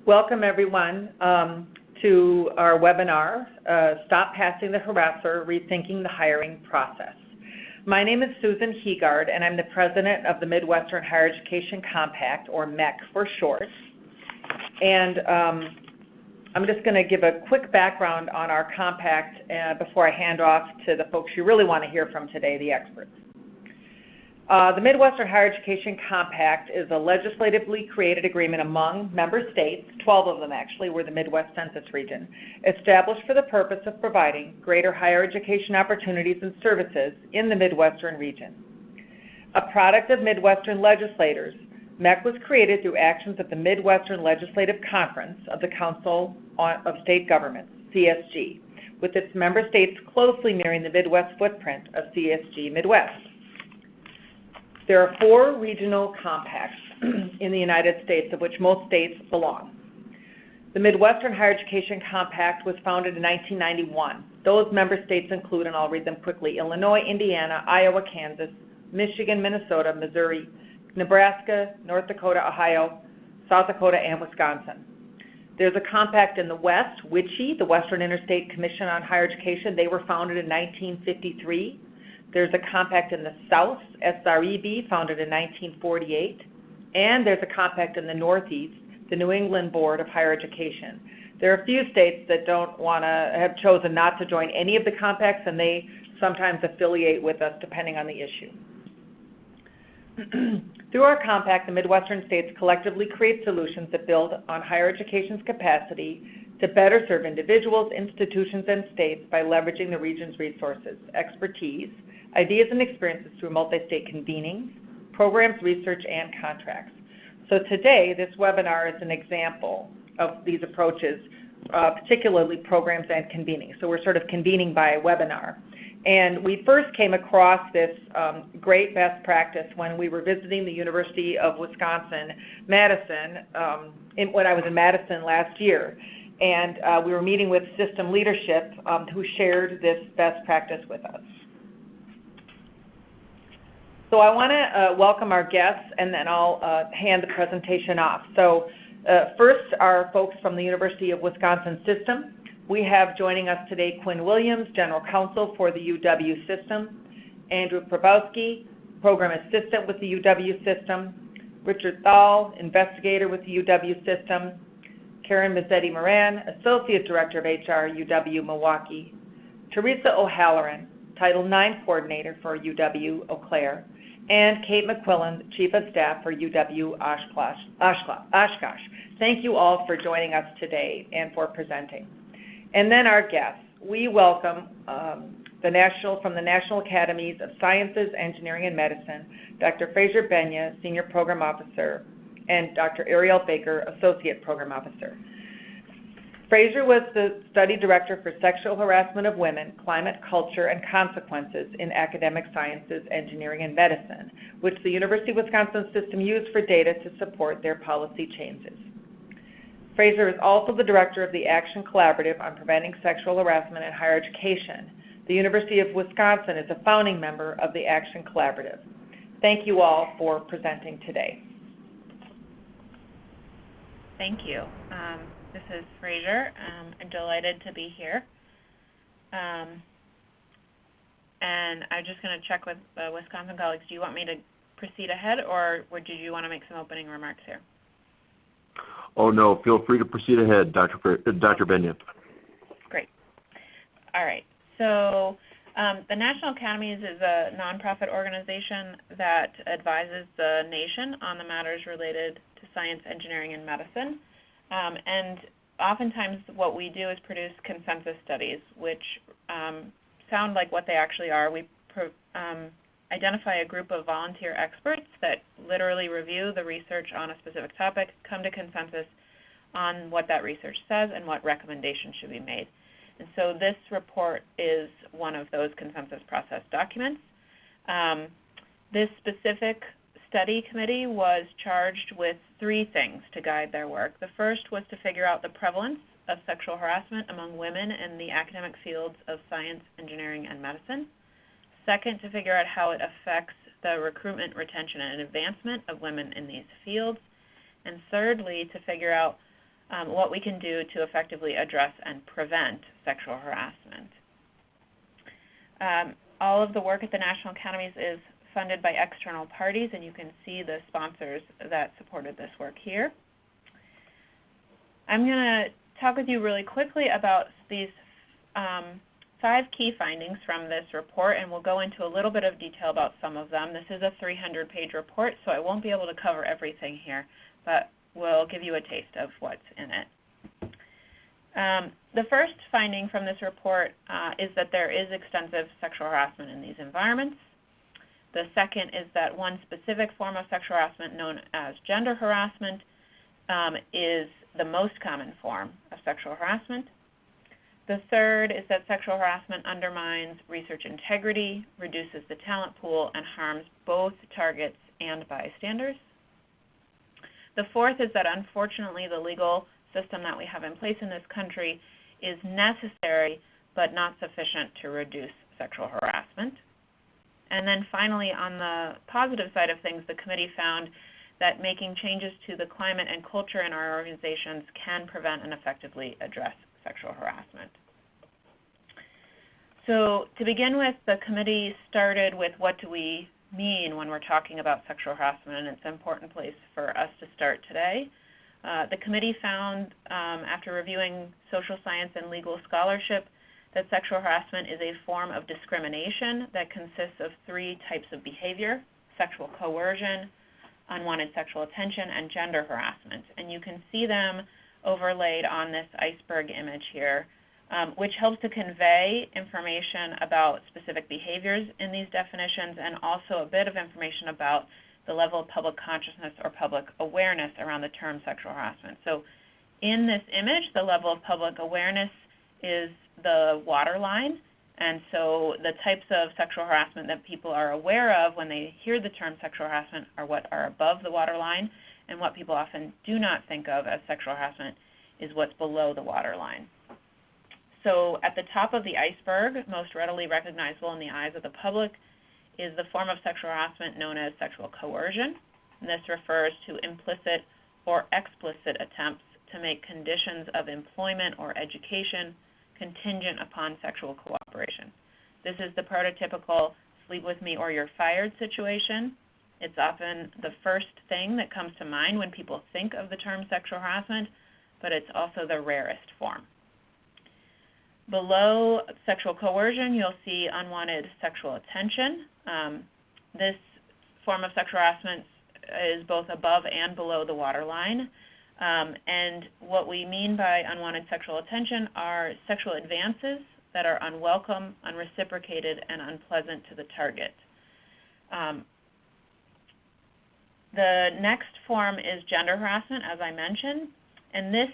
Welcome everyone to our webinar, Stop Passing the Harasser, Rethinking the Hiring Process. My name is Susan Heegard, and I'm the president of the Midwestern Higher Education Compact, or MEC for short. And I'm just going to give a quick background on our compact before I hand off to the folks you really want to hear from today, the experts. The Midwestern Higher Education Compact is a legislatively created agreement among member states, 12 of them actually, we're the Midwest Census region, established for the purpose of providing greater higher education opportunities and services in the Midwestern region. A product of Midwestern legislators, MEC was created through actions of the Midwestern Legislative Conference of the Council of State Governments, CSG, with its member states closely mirroring the Midwest footprint of CSG Midwest. There are 4 regional compacts in the United States, of which most states belong. The Midwestern Higher Education Compact was founded in 1991. Those member states include, and I'll read them quickly, Illinois, Indiana, Iowa, Kansas, Michigan, Minnesota, Missouri, Nebraska, North Dakota, Ohio, South Dakota, and Wisconsin. There's a compact in the West, WICHE, the Western Interstate Commission on Higher Education. They were founded in 1953. There's a compact in the South, SREB, founded in 1948. And there's a compact in the Northeast, the New England Board of Higher Education. There are a few states that have chosen not to join any of the compacts, and they sometimes affiliate with us depending on the issue. Through our compact, the Midwestern states collectively create solutions that build on higher education's capacity to better serve individuals, institutions, and states by leveraging the region's resources, expertise, ideas, and experiences through multi-state convenings, programs, research, and contracts. So today, this webinar is an example of these approaches, particularly programs and convening. So we're sort of convening by webinar. And we first came across this great best practice when we were visiting the University of Wisconsin-Madison, when I was in Madison last year. And we were meeting with system leadership who shared this best practice with us. So I want to welcome our guests, and then I'll hand the presentation off. So first, our folks from the University of Wisconsin system. We have joining us today Quinn Williams, General Counsel for the UW system, Andrew Probowski, Program Assistant with the UW system, Richard Thal, Investigator with the UW system, Karen Mazzetti Moran, Associate Director of HR, UW Milwaukee, Teresa O'Halloran, Title IX Coordinator for UW Eau Claire, and Kate McQuillan, Chief of Staff for UW Oshkosh. Thank you all for joining us today and for presenting. And then our guests. We welcome from the National Academies of Sciences, Engineering, and Medicine, Dr. Fraser Benya, Senior Program Officer, and Dr. Ariel Baker, Associate Program Officer. Fraser was the Study Director for Sexual Harassment of Women, Climate, Culture, and Consequences in Academic Sciences, Engineering, and Medicine, which the University of Wisconsin system used for data to support their policy changes. Fraser is also the Director of the Action Collaborative on Preventing Sexual Harassment in Higher Education. The University of Wisconsin is a founding member of the Action Collaborative. Thank you all for presenting today. Thank you. This is Fraser. I'm delighted to be here. And I'm just going to check with Wisconsin colleagues. Do you want me to proceed ahead, or did you want to make some opening remarks here? Oh, no. Feel free to proceed ahead, Dr. Benya. Great. All right. So the National Academies is a nonprofit organization that advises the nation on the matters related to science, engineering, and medicine. And oftentimes what we do is produce consensus studies, which sound like what they actually are. We identify a group of volunteer experts that literally review the research on a specific topic, come to consensus on what that research says and what recommendations should be made. And so this report is one of those consensus process documents. This specific study committee was charged with 3 things to guide their work. The first was to figure out the prevalence of sexual harassment among women in the academic fields of science, engineering, and medicine. Second, to figure out how it affects the recruitment, retention, and advancement of women in these fields. And thirdly, to figure out what we can do to effectively address and prevent sexual harassment. All of the work at the National Academies is funded by external parties, and you can see the sponsors that supported this work here. I'm going to talk with you really quickly about these 5 key findings from this report, and we'll go into a little bit of detail about some of them. This is a 300-page report, so I won't be able to cover everything here, but we'll give you a taste of what's in it. The first finding from this report is that there is extensive sexual harassment in these environments. The second is that one specific form of sexual harassment known as gender harassment is the most common form of sexual harassment. The third is that sexual harassment undermines research integrity, reduces the talent pool, and harms both targets and bystanders. The fourth is that unfortunately the legal system that we have in place in this country is necessary but not sufficient to reduce sexual harassment. And then finally, on the positive side of things, the committee found that making changes to the climate and culture in our organizations can prevent and effectively address sexual harassment. So to begin with, the committee started with what do we mean when we're talking about sexual harassment, and it's an important place for us to start today. The committee found, after reviewing social science and legal scholarship, that sexual harassment is a form of discrimination that consists of 3 types of behavior: sexual coercion, unwanted sexual attention, and gender harassment. And you can see them overlaid on this iceberg image here, which helps to convey information about specific behaviors in these definitions and also a bit of information about the level of public consciousness or public awareness around the term sexual harassment. So in this image, the level of public awareness is the waterline, and so the types of sexual harassment that people are aware of when they hear the term sexual harassment are what are above the waterline, and what people often do not think of as sexual harassment is what's below the waterline. So at the top of the iceberg, most readily recognizable in the eyes of the public, is the form of sexual harassment known as sexual coercion. And this refers to implicit or explicit attempts to make conditions of employment or education contingent upon sexual cooperation. This is the prototypical sleep with me or you're fired situation. It's often the first thing that comes to mind when people think of the term sexual harassment, but it's also the rarest form. Below sexual coercion, you'll see unwanted sexual attention. This form of sexual harassment is both above and below the waterline. And what we mean by unwanted sexual attention are sexual advances that are unwelcome, unreciprocated, and unpleasant to the target. The next form is gender harassment, as I mentioned. And this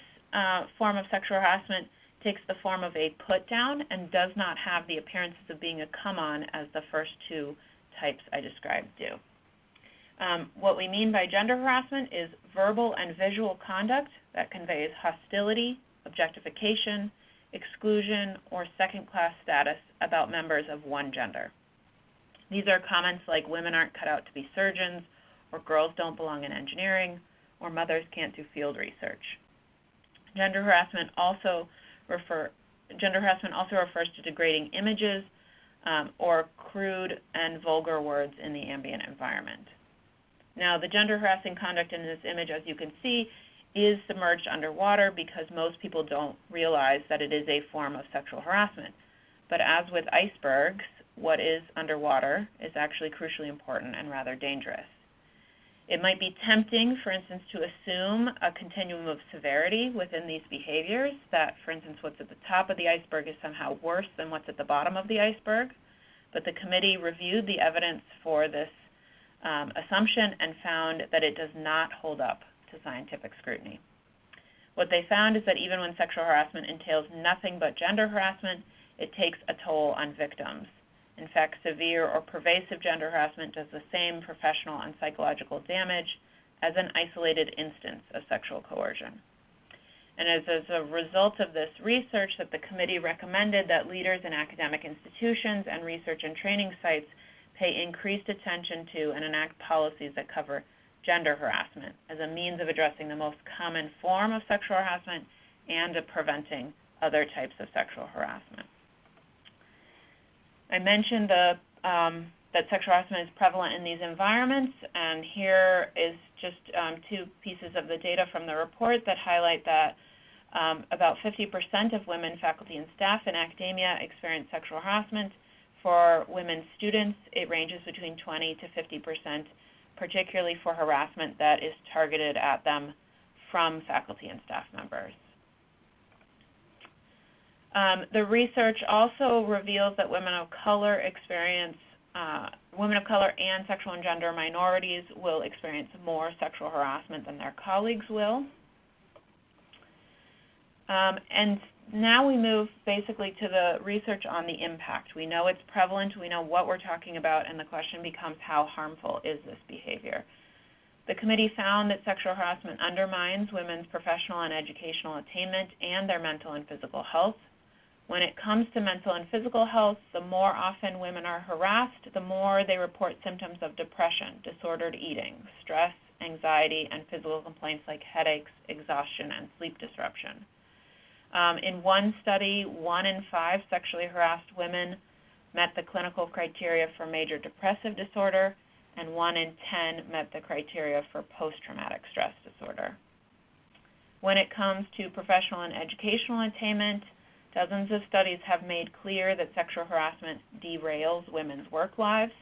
form of sexual harassment takes the form of a put-down and does not have the appearances of being a come-on as the first 2 types I described do. What we mean by gender harassment is verbal and visual conduct that conveys hostility, objectification, exclusion, or second-class status about members of one gender. These are comments like women aren't cut out to be surgeons, or girls don't belong in engineering, or mothers can't do field research. Gender harassment also refers to degrading images or crude and vulgar words in the ambient environment. Now, the gender harassing conduct in this image, as you can see, is submerged underwater because most people don't realize that it is a form of sexual harassment. But as with icebergs, what is underwater is actually crucially important and rather dangerous. It might be tempting, for instance, to assume a continuum of severity within these behaviors, that, for instance, what's at the top of the iceberg is somehow worse than what's at the bottom of the iceberg. But the committee reviewed the evidence for this assumption and found that it does not hold up to scientific scrutiny. What they found is that even when sexual harassment entails nothing but gender harassment, it takes a toll on victims. In fact, severe or pervasive gender harassment does the same professional and psychological damage as an isolated instance of sexual coercion. And as a result of this research, that the committee recommended that leaders in academic institutions and research and training sites pay increased attention to and enact policies that cover gender harassment as a means of addressing the most common form of sexual harassment and of preventing other types of sexual harassment. I mentioned that sexual harassment is prevalent in these environments, and here is just two pieces of the data from the report that highlight that about 50% of women faculty and staff in academia experience sexual harassment. For women students, it ranges between 20 to 50%, particularly for harassment that is targeted at them from faculty and staff members. The research also reveals that women of color and sexual and gender minorities will experience more sexual harassment than their colleagues will. And now we move basically to the research on the impact. We know it's prevalent, we know what we're talking about, and the question becomes how harmful is this behavior? The committee found that sexual harassment undermines women's professional and educational attainment and their mental and physical health. When it comes to mental and physical health, the more often women are harassed, the more they report symptoms of depression, disordered eating, stress, anxiety, and physical complaints like headaches, exhaustion, and sleep disruption. In one study, 1 in 5 sexually harassed women met the clinical criteria for major depressive disorder, and 1 in 10 met the criteria for post-traumatic stress disorder. When it comes to professional and educational attainment, dozens of studies have made clear that sexual harassment derails women's work lives.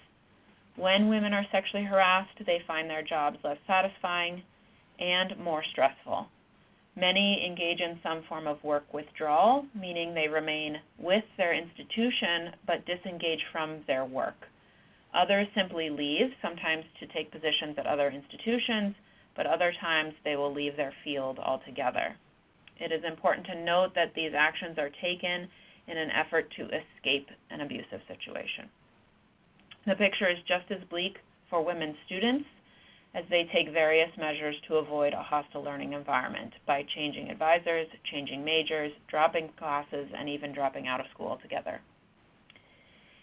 When women are sexually harassed, they find their jobs less satisfying and more stressful. Many engage in some form of work withdrawal, meaning they remain with their institution but disengage from their work. Others simply leave, sometimes to take positions at other institutions, but other times they will leave their field altogether. It is important to note that these actions are taken in an effort to escape an abusive situation. The picture is just as bleak for women students as they take various measures to avoid a hostile learning environment by changing advisors, changing majors, dropping classes, and even dropping out of school altogether.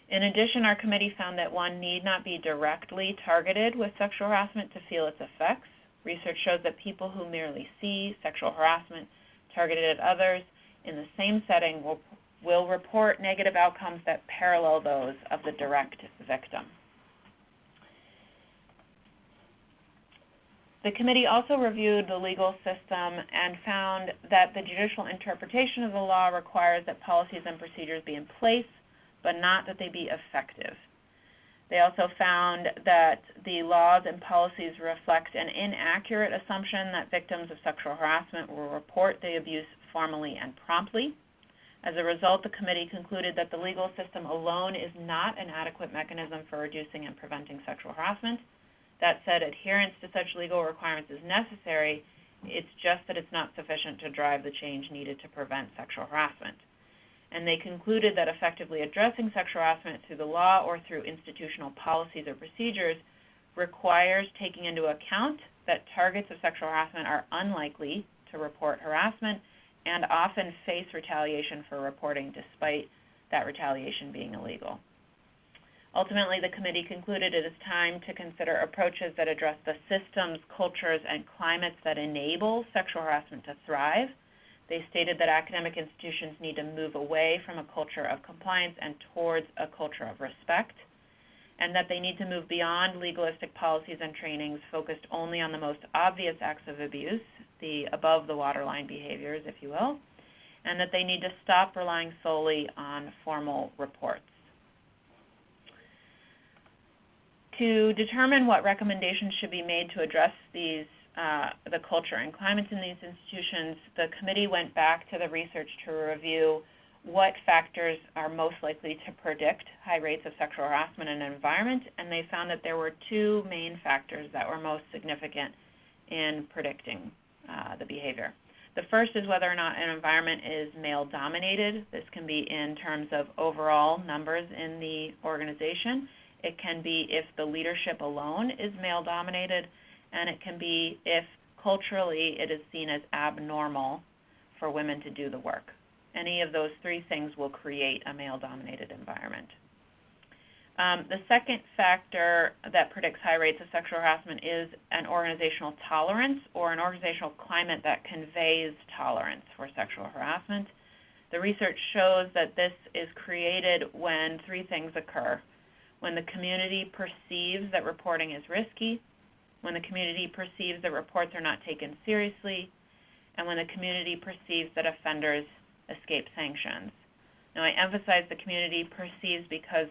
In addition, our committee found that one need not be directly targeted with sexual harassment to feel its effects. Research shows that people who merely see sexual harassment targeted at others in the same setting will report negative outcomes that parallel those of the direct victim. The committee also reviewed the legal system and found that the judicial interpretation of the law requires that policies and procedures be in place, but not that they be effective. They also found that the laws and policies reflect an inaccurate assumption that victims of sexual harassment will report the abuse formally and promptly. As a result, the committee concluded that the legal system alone is not an adequate mechanism for reducing and preventing sexual harassment. That said, adherence to such legal requirements is necessary. It's just that it's not sufficient to drive the change needed to prevent sexual harassment. And they concluded that effectively addressing sexual harassment through the law or through institutional policies or procedures requires taking into account that targets of sexual harassment are unlikely to report harassment and often face retaliation for reporting despite that retaliation being illegal. Ultimately, the committee concluded it is time to consider approaches that address the systems, cultures, and climates that enable sexual harassment to thrive. They stated that academic institutions need to move away from a culture of compliance and towards a culture of respect, and that they need to move beyond legalistic policies and trainings focused only on the most obvious acts of abuse, the above-the-waterline behaviors, if you will, and that they need to stop relying solely on formal reports. To determine what recommendations should be made to address these the culture and climates in these institutions, the committee went back to the research to review what factors are most likely to predict high rates of sexual harassment in an environment, and they found that there were 2 main factors that were most significant in predicting the behavior. The first is whether or not an environment is male-dominated. This can be in terms of overall numbers in the organization. It can be if the leadership alone is male-dominated, and it can be if culturally it is seen as abnormal for women to do the work. Any of those 3 things will create a male-dominated environment. The second factor that predicts high rates of sexual harassment is an organizational tolerance or an organizational climate that conveys tolerance for sexual harassment. The research shows that this is created when three things occur: when the community perceives that reporting is risky, when the community perceives that reports are not taken seriously, and when the community perceives that offenders escape sanctions. Now, I emphasize the community perceives because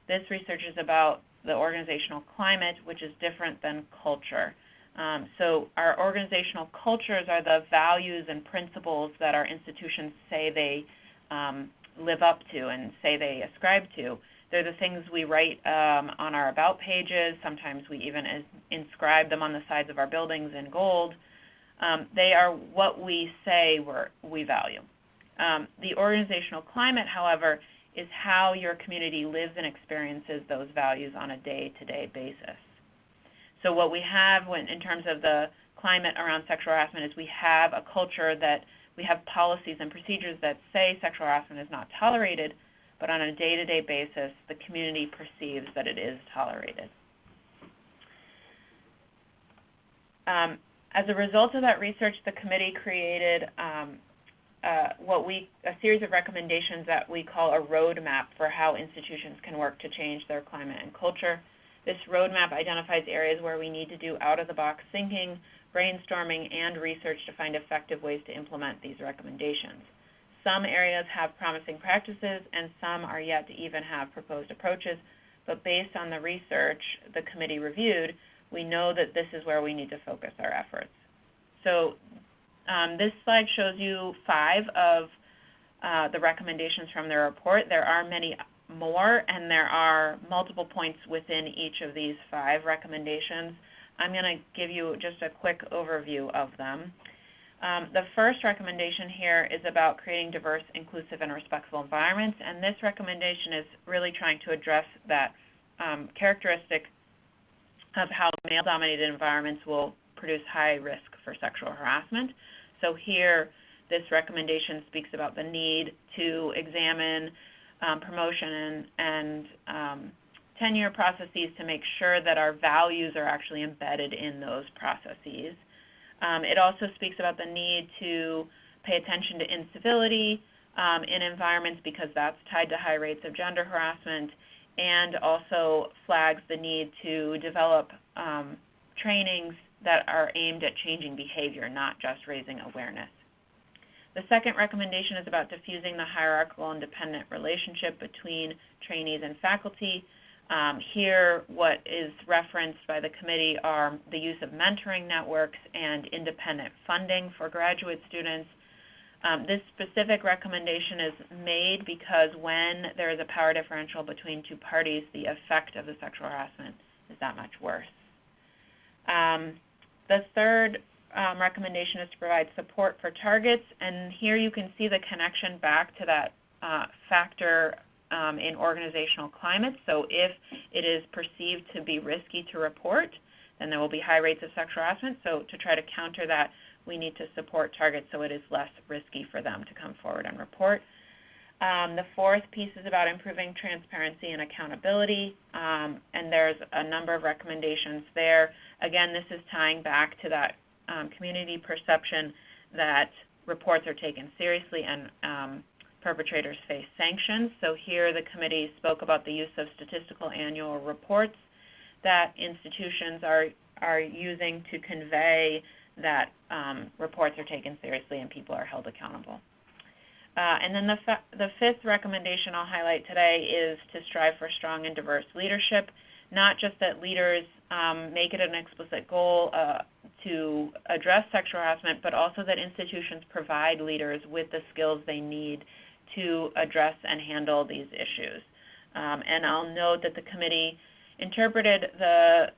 this research is about the organizational climate, which is different than culture. So our organizational cultures are the values and principles that our institutions say they live up to and say they ascribe to. They're the things we write on our about pages. Sometimes we even inscribe them on the sides of our buildings in gold. They are what we say we value. The organizational climate, however, is how your community lives and experiences those values on a day-to-day basis. So what we have in terms of the climate around sexual harassment is we have a culture that we have policies and procedures that say sexual harassment is not tolerated, but on a day-to-day basis, the community perceives that it is tolerated. As a result of that research, the committee created a series of recommendations that we call a roadmap for how institutions can work to change their climate and culture. This roadmap identifies areas where we need to do out-of-the-box thinking, brainstorming, and research to find effective ways to implement these recommendations. Some areas have promising practices, and some are yet to even have proposed approaches, but based on the research the committee reviewed, we know that this is where we need to focus our efforts. So this slide shows you 5 of the recommendations from their report. There are many more, and there are multiple points within each of these 5 recommendations. I'm going to give you just a quick overview of them. The first recommendation here is about creating diverse, inclusive, and respectful environments, and this recommendation is really trying to address that characteristic of how male-dominated environments will produce high risk for sexual harassment. So here, this recommendation speaks about the need to examine promotion and tenure processes to make sure that our values are actually embedded in those processes. It also speaks about the need to pay attention to incivility in environments because that's tied to high rates of gender harassment, and also flags the need to develop trainings that are aimed at changing behavior, not just raising awareness. The second recommendation is about diffusing the hierarchical and dependent relationship between trainees and faculty. Here, what is referenced by the committee are the use of mentoring networks and independent funding for graduate students. This specific recommendation is made because when there is a power differential between 2 parties, the effect of the sexual harassment is that much worse. The third recommendation is to provide support for targets, and here you can see the connection back to that factor in organizational climate. So if it is perceived to be risky to report, then there will be high rates of sexual harassment. So to try to counter that, we need to support targets so it is less risky for them to come forward and report. The fourth piece is about improving transparency and accountability, and there's a number of recommendations there. Again, this is tying back to that community perception that reports are taken seriously and perpetrators face sanctions. So here the committee spoke about the use of statistical annual reports that institutions are using to convey that reports are taken seriously and people are held accountable. And then the fifth recommendation I'll highlight today is to strive for strong and diverse leadership, not just that leaders make it an explicit goal to address sexual harassment, but also that institutions provide leaders with the skills they need to address and handle these issues. And I'll note that the committee interpreted the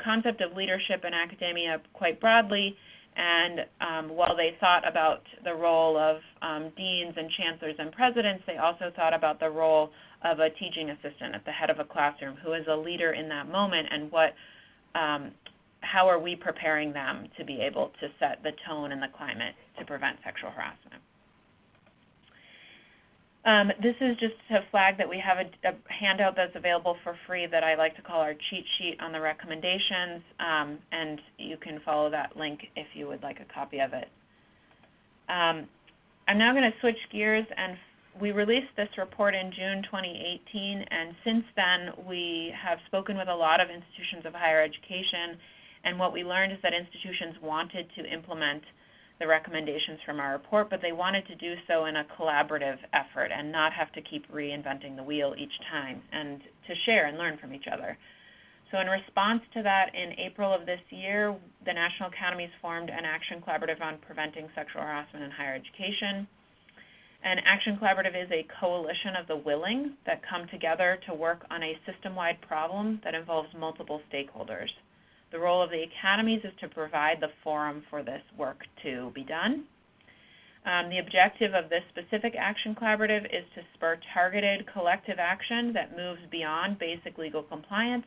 concept of leadership in academia quite broadly, and while they thought about the role of deans and chancellors and presidents, they also thought about the role of a teaching assistant at the head of a classroom who is a leader in that moment, and how are we preparing them to be able to set the tone and the climate to prevent sexual harassment. This is just to flag that we have a handout that's available for free that I like to call our cheat sheet on the recommendations, and you can follow that link if you would like a copy of it. I'm now going to switch gears, and we released this report in June 2018, and since then we have spoken with a lot of institutions of higher education, and what we learned is that institutions wanted to implement the recommendations from our report, but they wanted to do so in a collaborative effort and not have to keep reinventing the wheel each time, and to share and learn from each other. So in response to that, in April of this year, the National Academies formed an action collaborative on preventing sexual harassment in higher education. An action collaborative is a coalition of the willing that come together to work on a system-wide problem that involves multiple stakeholders. The role of the academies is to provide the forum for this work to be done. The objective of this specific action collaborative is to spur targeted collective action that moves beyond basic legal compliance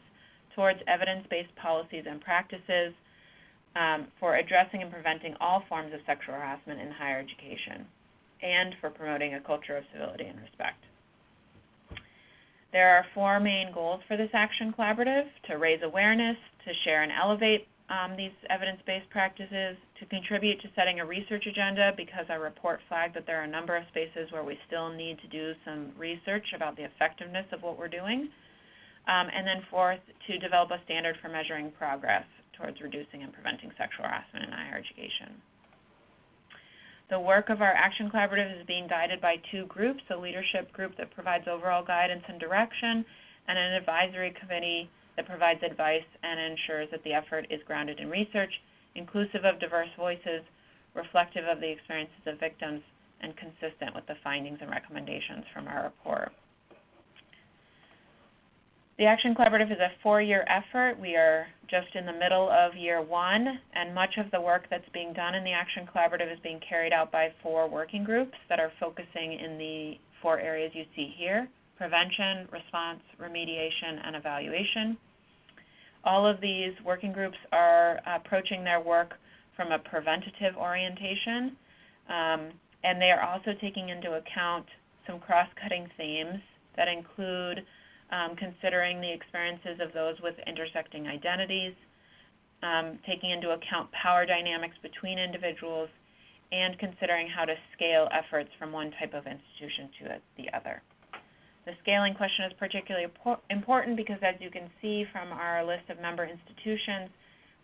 towards evidence-based policies and practices for addressing and preventing all forms of sexual harassment in higher education, and for promoting a culture of civility and respect. There are 4 main goals for this action collaborative: to raise awareness, to share and elevate these evidence-based practices, to contribute to setting a research agenda, because our report flagged that there are a number of spaces where we still need to do some research about the effectiveness of what we're doing, and then 4th, to develop a standard for measuring progress towards reducing and preventing sexual harassment in higher education. The work of our action collaborative is being guided by 2 groups: a leadership group that provides overall guidance and direction, and an advisory committee that provides advice and ensures that the effort is grounded in research, inclusive of diverse voices, reflective of the experiences of victims, and consistent with the findings and recommendations from our report. The Action Collaborative is a 4-year effort. We are just in the middle of year 1, and much of the work that's being done in the Action Collaborative is being carried out by 4 working groups that are focusing in the 4 areas you see here: prevention, response, remediation, and evaluation. All of these working groups are approaching their work from a preventative orientation, and they are also taking into account some cross-cutting themes that include considering the experiences of those with intersecting identities, taking into account power dynamics between individuals, and considering how to scale efforts from one type of institution to the other. The scaling question is particularly important because, as you can see from our list of member institutions,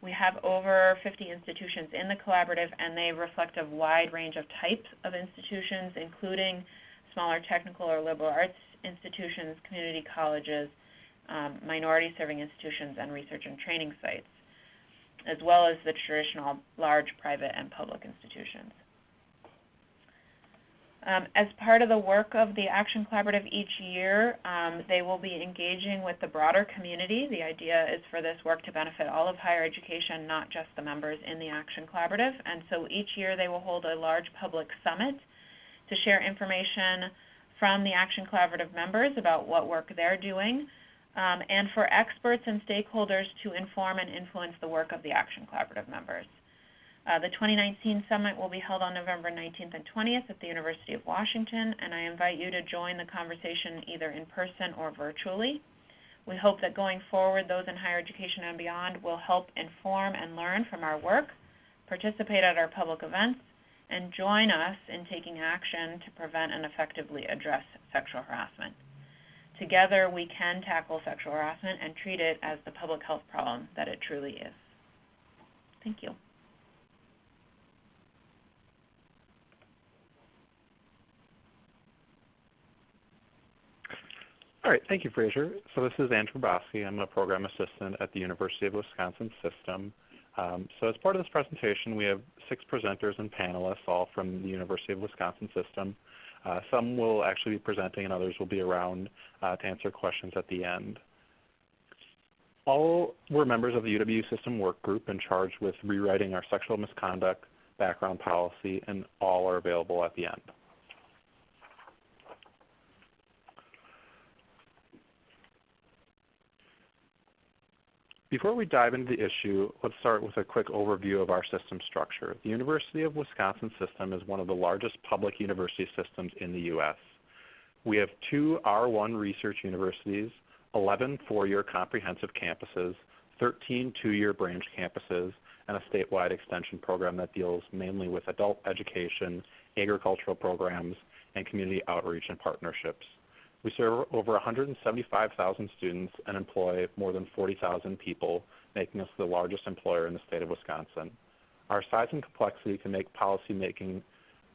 we have over 50 institutions in the collaborative, and they reflect a wide range of types of institutions, including smaller technical or liberal arts institutions, community colleges, minority-serving institutions, and research and training sites, as well as the traditional large private and public institutions. As part of the work of the Action Collaborative each year, they will be engaging with the broader community. The idea is for this work to benefit all of higher education, not just the members in the Action Collaborative. And so each year they will hold a large public summit to share information from the Action Collaborative members about what work they're doing, and for experts and stakeholders to inform and influence the work of the Action Collaborative members. The 2019 summit will be held on November 19th and 20th at the University of Washington, and I invite you to join the conversation either in person or virtually. We hope that going forward, those in higher education and beyond will help inform and learn from our work, participate at our public events, and join us in taking action to prevent and effectively address sexual harassment. Together, we can tackle sexual harassment and treat it as the public health problem that it truly is. Thank you. All right, thank you, Fraser. So this is Andrew Bosky. I'm a program assistant at the University of Wisconsin System. So as part of this presentation, we have 6 presenters and panelists, all from the University of Wisconsin System. Some will actually be presenting and others will be around to answer questions at the end. All were members of the UW System work group and charged with rewriting our sexual misconduct background policy, and all are available at the end. Before we dive into the issue, let's start with a quick overview of our system structure. The University of Wisconsin System is one of the largest public university systems in the U.S. We have 2 R1 research universities, 11 four-year comprehensive campuses, 13 two-year branch campuses, and a statewide extension program that deals mainly with adult education, agricultural programs, and community outreach and partnerships. We serve over 175,000 students and employ more than 40,000 people, making us the largest employer in the state of Wisconsin. Our size and complexity can make policymaking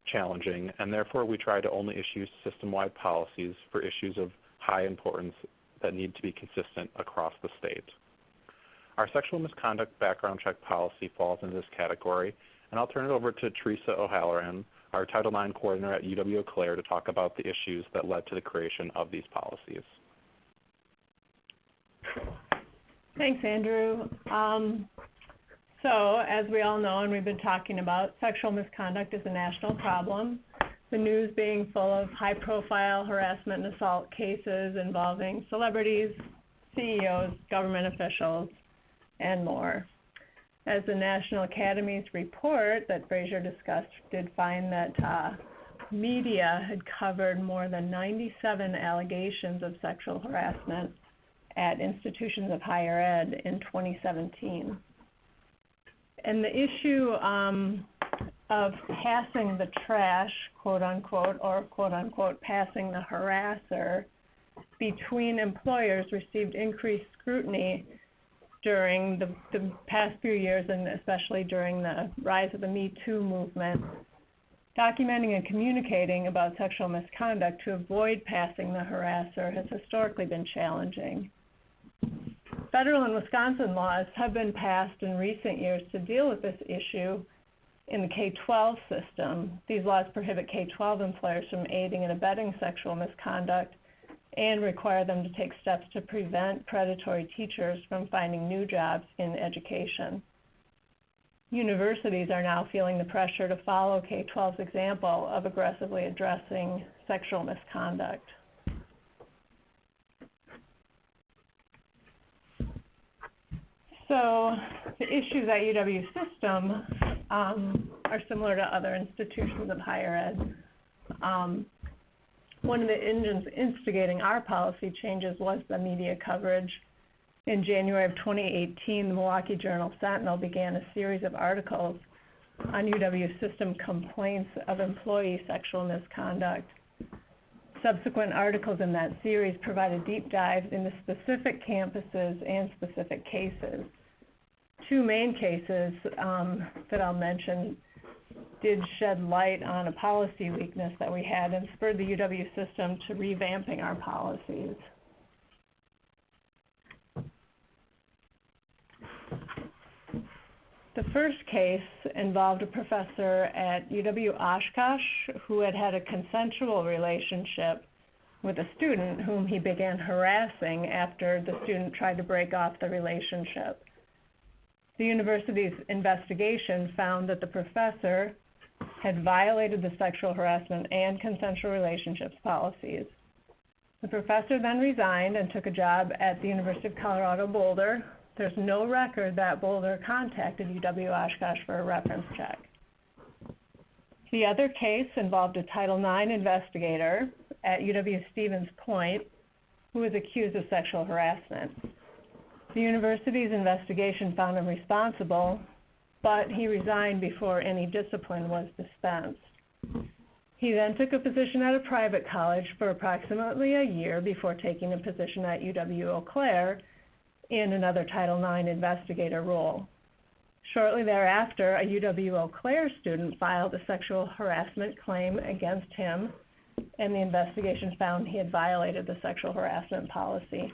challenging, and therefore we try to only issue system-wide policies for issues of high importance that need to be consistent across the state. Our sexual misconduct background check policy falls into this category, and I'll turn it over to Teresa O'Halloran, our Title IX coordinator at UW-Eau Claire, to talk about the issues that led to the creation of these policies. Thanks, Andrew. So as we all know, and we've been talking about, sexual misconduct is a national problem. The news being full of high-profile harassment and assault cases involving celebrities, CEOs, government officials, and more. As the National Academies report that Fraser discussed did find that media had covered more than 97 allegations of sexual harassment at institutions of higher ed in 2017. And the issue of passing the trash, quote unquote, or quote unquote, passing the harasser between employers received increased scrutiny during the past few years, and especially during the rise of the Me Too movement. Documenting and communicating about sexual misconduct to avoid passing the harasser has historically been challenging. Federal and Wisconsin laws have been passed in recent years to deal with this issue in the K-12 system. These laws prohibit K-12 employers from aiding and abetting sexual misconduct and require them to take steps to prevent predatory teachers from finding new jobs in education. Universities are now feeling the pressure to follow K-12's example of aggressively addressing sexual misconduct. So the issues at UW system are similar to other institutions of higher ed. One of the engines instigating our policy changes was the media coverage. In January of 2018, the Milwaukee Journal Sentinel began a series of articles on UW system complaints of employee sexual misconduct. Subsequent articles in that series provided deep dives into specific campuses and specific cases. 2 main cases that I'll mention did shed light on a policy weakness that we had and spurred the UW system to revamping our policies. The first case involved a professor at UW Oshkosh who had had a consensual relationship with a student whom he began harassing after the student tried to break off the relationship. The university's investigation found that the professor had violated the sexual harassment and consensual relationships policies. The professor then resigned and took a job at the University of Colorado Boulder. There's no record that Boulder contacted UW Oshkosh for a reference check. The other case involved a Title IX investigator at UW Stevens Point who was accused of sexual harassment. The university's investigation found him responsible, but he resigned before any discipline was dispensed. He then took a position at a private college for approximately a year before taking a position at UW-Eau Claire in another Title IX investigator role. Shortly thereafter, a UW-Eau Claire student filed a sexual harassment claim against him, and the investigation found he had violated the sexual harassment policy.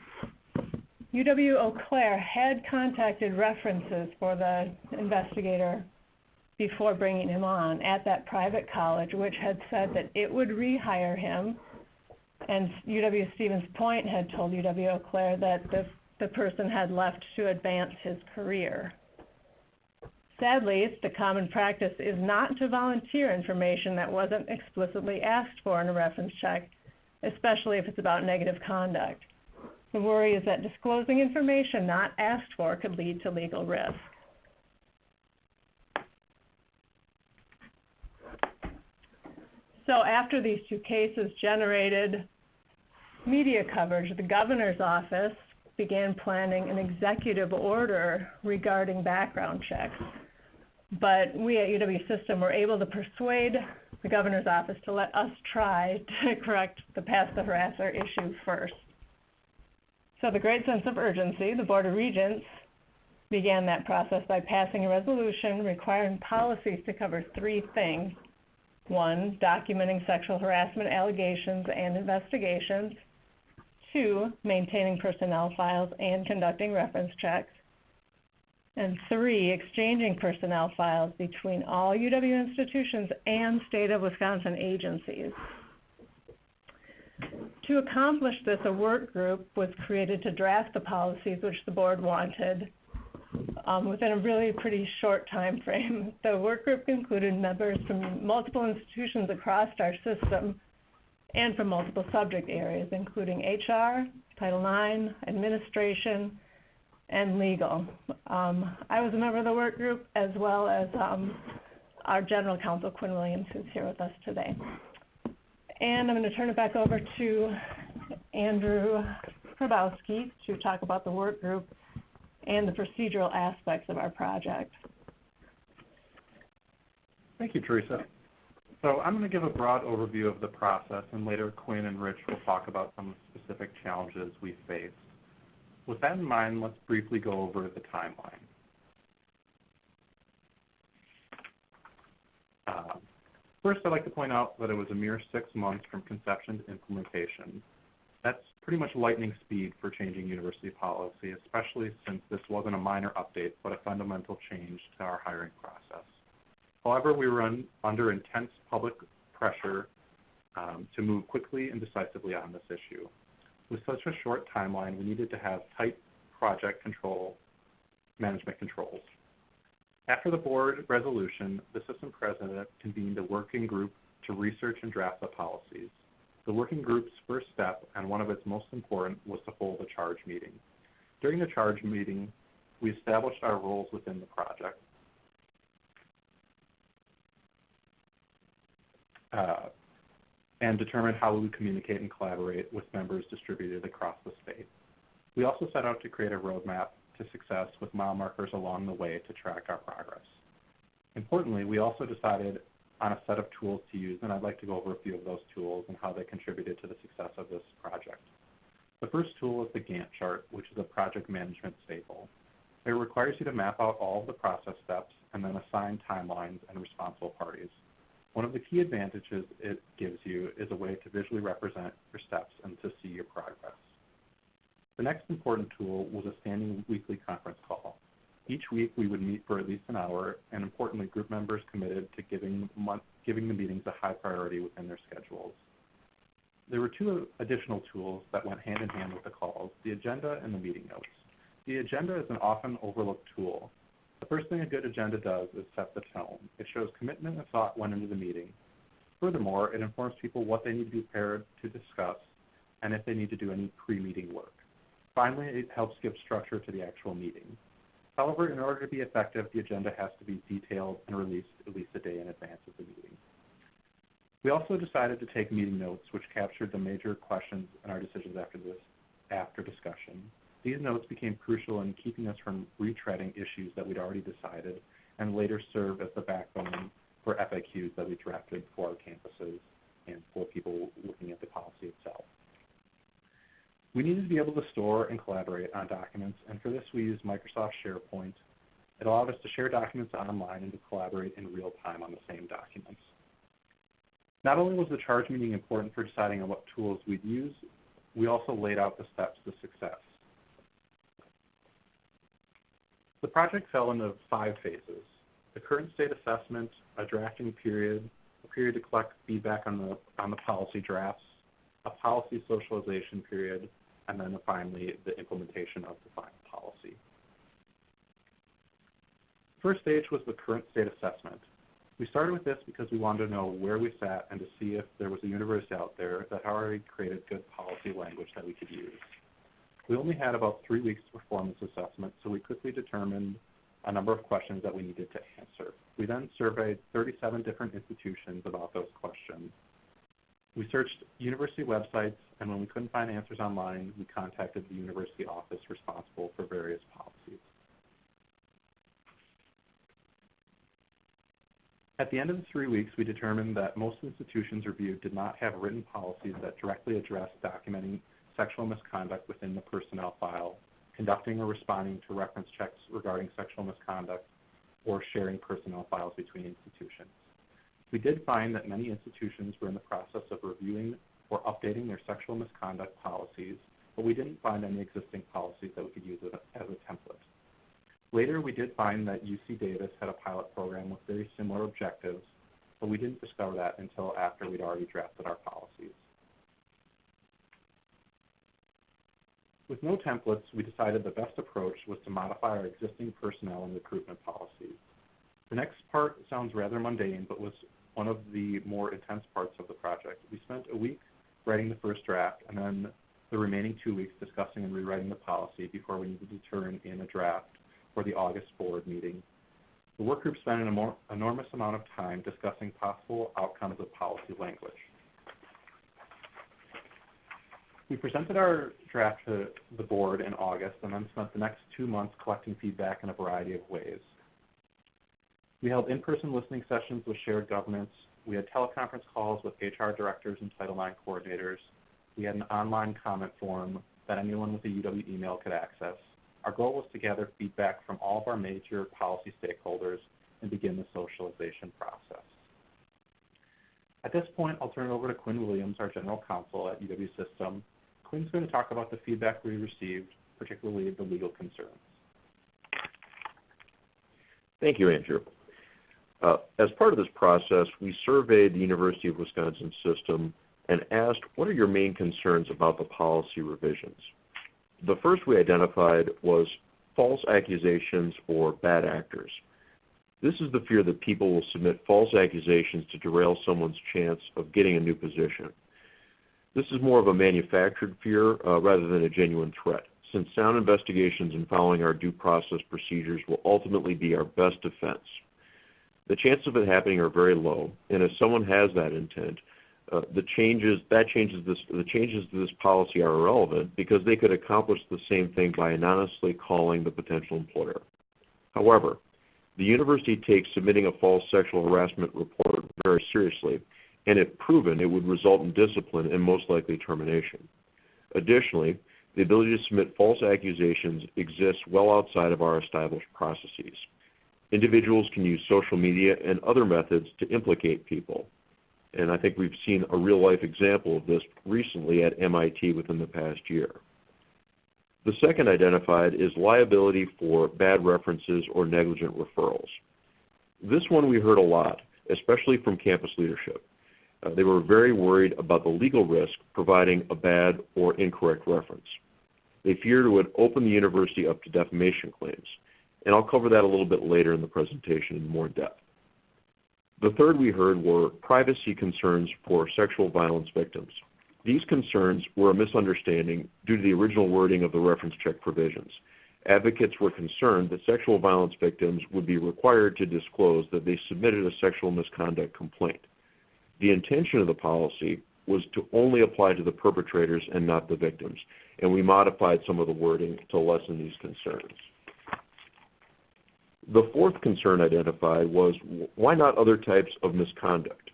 UW-Eau Claire had contacted references for the investigator before bringing him on at that private college, which had said that it would rehire him, and UW Stevens Point had told UW-Eau Claire that the person had left to advance his career. Sadly, the common practice is not to volunteer information that wasn't explicitly asked for in a reference check, especially if it's about negative conduct. The worry is that disclosing information not asked for could lead to legal risk. So after these 2 cases generated media coverage, the governor's office began planning an executive order regarding background checks. But we at UW System were able to persuade the governor's office to let us try to correct the pass the harasser issue first. So the great sense of urgency, the Board of Regents began that process by passing a resolution requiring policies to cover three things. One, documenting sexual harassment allegations and investigations. Two, maintaining personnel files and conducting reference checks. And three, exchanging personnel files between all UW institutions and state of Wisconsin agencies. To accomplish this, a work group was created to draft the policies which the board wanted within a really pretty short time frame. The work group included members from multiple institutions across our system and from multiple subject areas, including HR, Title IX, administration, and legal. I was a member of the work group, as well as our general counsel, Quinn Williams, who's here with us today. And I'm going to turn it back over to Andrew Hrabowski to talk about the work group and the procedural aspects of our project. Thank you, Teresa. So I'm going to give a broad overview of the process, and later Quinn and Rich will talk about some of the specific challenges we faced. With that in mind, let's briefly go over the timeline. First, I'd like to point out that it was a mere 6 months from conception to implementation. That's pretty much lightning speed for changing university policy, especially since this wasn't a minor update, but a fundamental change to our hiring process. However, we were under intense public pressure to move quickly and decisively on this issue. With such a short timeline, we needed to have tight project management controls. After the board resolution, the system president convened a working group to research and draft the policies. The working group's first step, and one of its most important, was to hold a charge meeting. During the charge meeting, we established our roles within the project. And determined how we would communicate and collaborate with members distributed across the state. We also set out to create a roadmap to success with mile markers along the way to track our progress. Importantly, we also decided on a set of tools to use, and I'd like to go over a few of those tools and how they contributed to the success of this project. The first tool is the Gantt chart, which is a project management staple. It requires you to map out all of the process steps and then assign timelines and responsible parties. One of the key advantages it gives you is a way to visually represent your steps and to see your progress. The next important tool was a standing weekly conference call. Each week we would meet for at least an hour, and importantly, group members committed to giving the meetings a high priority within their schedules. There were two additional tools that went hand in hand with the calls, the agenda and the meeting notes. The agenda is an often overlooked tool. The first thing a good agenda does is set the tone. It shows commitment and thought went into the meeting. Furthermore, it informs people what they need to be prepared to discuss and if they need to do any pre-meeting work. Finally, it helps give structure to the actual meeting. However, in order to be effective, the agenda has to be detailed and released at least a day in advance of the meeting. We also decided to take meeting notes, which captured the major questions in our decisions after discussion. These notes became crucial in keeping us from retreading issues that we'd already decided and later serve as the backbone for FAQs that we drafted for our campuses and for people looking at the policy itself. We needed to be able to store and collaborate on documents, and for this we used Microsoft SharePoint. It allowed us to share documents online and to collaborate in real time on the same documents. Not only was the charge meeting important for deciding on what tools we'd use, we also laid out the steps to success. The project fell into 5 phases: the current state assessment, a drafting period, a period to collect feedback on the policy drafts, a policy socialization period, and then finally the implementation of the final policy. First stage was the current state assessment. We started with this because we wanted to know where we sat and to see if there was a university out there that already created good policy language that we could use. We only had about 3 weeks to perform this assessment, so we quickly determined a number of questions that we needed to answer. We then surveyed 37 different institutions about those questions. We searched university websites, and when we couldn't find answers online, we contacted the university office responsible for various policies. At the end of the 3 weeks, we determined that most institutions reviewed did not have written policies that directly address documenting sexual misconduct within the personnel file, conducting or responding to reference checks regarding sexual misconduct, or sharing personnel files between institutions. We did find that many institutions were in the process of reviewing or updating their sexual misconduct policies, but we didn't find any existing policies that we could use as a template. Later, we did find that UC Davis had a pilot program with very similar objectives, but we didn't discover that until after we'd already drafted our policies. With no templates, we decided the best approach was to modify our existing personnel and recruitment policies. The next part sounds rather mundane, but was one of the more intense parts of the project. We spent a week writing the first draft, and then the remaining 2 weeks discussing and rewriting the policy before we needed to turn in a draft for the August board meeting. The work group spent an enormous amount of time discussing possible outcomes of policy language. We presented our draft to the board in August and then spent the next 2 months collecting feedback in a variety of ways. We held in-person listening sessions with shared governance. We had teleconference calls with HR directors and Title IX coordinators. We had an online comment forum that anyone with a UW email could access. Our goal was to gather feedback from all of our major policy stakeholders and begin the socialization process. At this point, I'll turn it over to Quinn Williams, our general counsel at UW System. Quinn's going to talk about the feedback we received, particularly the legal concerns. Thank you, Andrew. As part of this process, we surveyed the University of Wisconsin system and asked, what are your main concerns about the policy revisions? The first we identified was false accusations or bad actors. This is the fear that people will submit false accusations to derail someone's chance of getting a new position. This is more of a manufactured fear rather than a genuine threat, since sound investigations and following our due process procedures will ultimately be our best defense. The chances of it happening are very low, and if someone has that intent, the changes to this policy are irrelevant because they could accomplish the same thing by anonymously calling the potential employer. However, the university takes submitting a false sexual harassment report very seriously, and if proven, it would result in discipline and most likely termination. Additionally, the ability to submit false accusations exists well outside of our established processes. Individuals can use social media and other methods to implicate people. And I think we've seen a real-life example of this recently at MIT within the past year. The second identified is liability for bad references or negligent referrals. This one we heard a lot, especially from campus leadership. They were very worried about the legal risk providing a bad or incorrect reference. They feared it would open the university up to defamation claims, and I'll cover that a little bit later in the presentation in more depth. The third we heard were privacy concerns for sexual violence victims. These concerns were a misunderstanding due to the original wording of the reference check provisions. Advocates were concerned that sexual violence victims would be required to disclose that they submitted a sexual misconduct complaint. The intention of the policy was to only apply to the perpetrators and not the victims, and we modified some of the wording to lessen these concerns. The fourth concern identified was, why not other types of misconduct?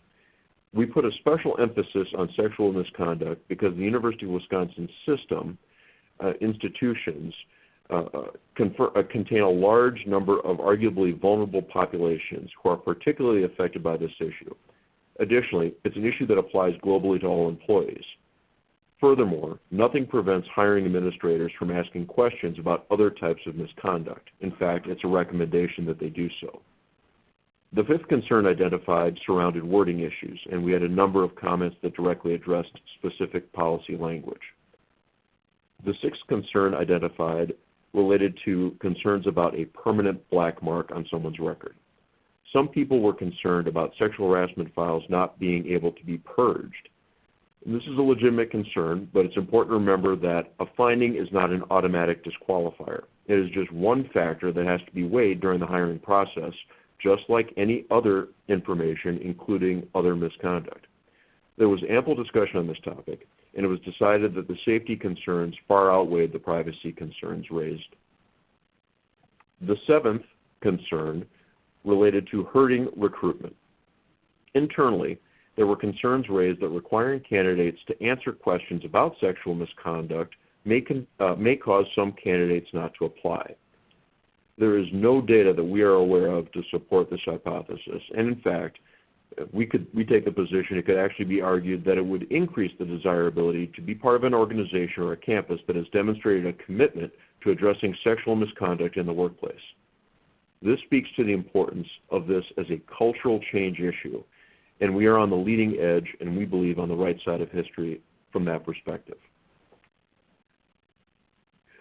We put a special emphasis on sexual misconduct because the University of Wisconsin system institutions contain a large number of arguably vulnerable populations who are particularly affected by this issue. Additionally, it's an issue that applies globally to all employees. Furthermore, nothing prevents hiring administrators from asking questions about other types of misconduct. In fact, it's a recommendation that they do so. The fifth concern identified surrounded wording issues, and we had a number of comments that directly addressed specific policy language. The sixth concern identified related to concerns about a permanent black mark on someone's record. Some people were concerned about sexual harassment files not being able to be purged. And this is a legitimate concern, but it's important to remember that a finding is not an automatic disqualifier. It is just one factor that has to be weighed during the hiring process, just like any other information, including other misconduct. There was ample discussion on this topic, and it was decided that the safety concerns far outweighed the privacy concerns raised. The seventh concern related to hurting recruitment. Internally, there were concerns raised that requiring candidates to answer questions about sexual misconduct may cause some candidates not to apply. There is no data that we are aware of to support this hypothesis, and in fact, we take the position it could actually be argued that it would increase the desirability to be part of an organization or a campus that has demonstrated a commitment to addressing sexual misconduct in the workplace. This speaks to the importance of this as a cultural change issue, and we are on the leading edge, and we believe on the right side of history from that perspective.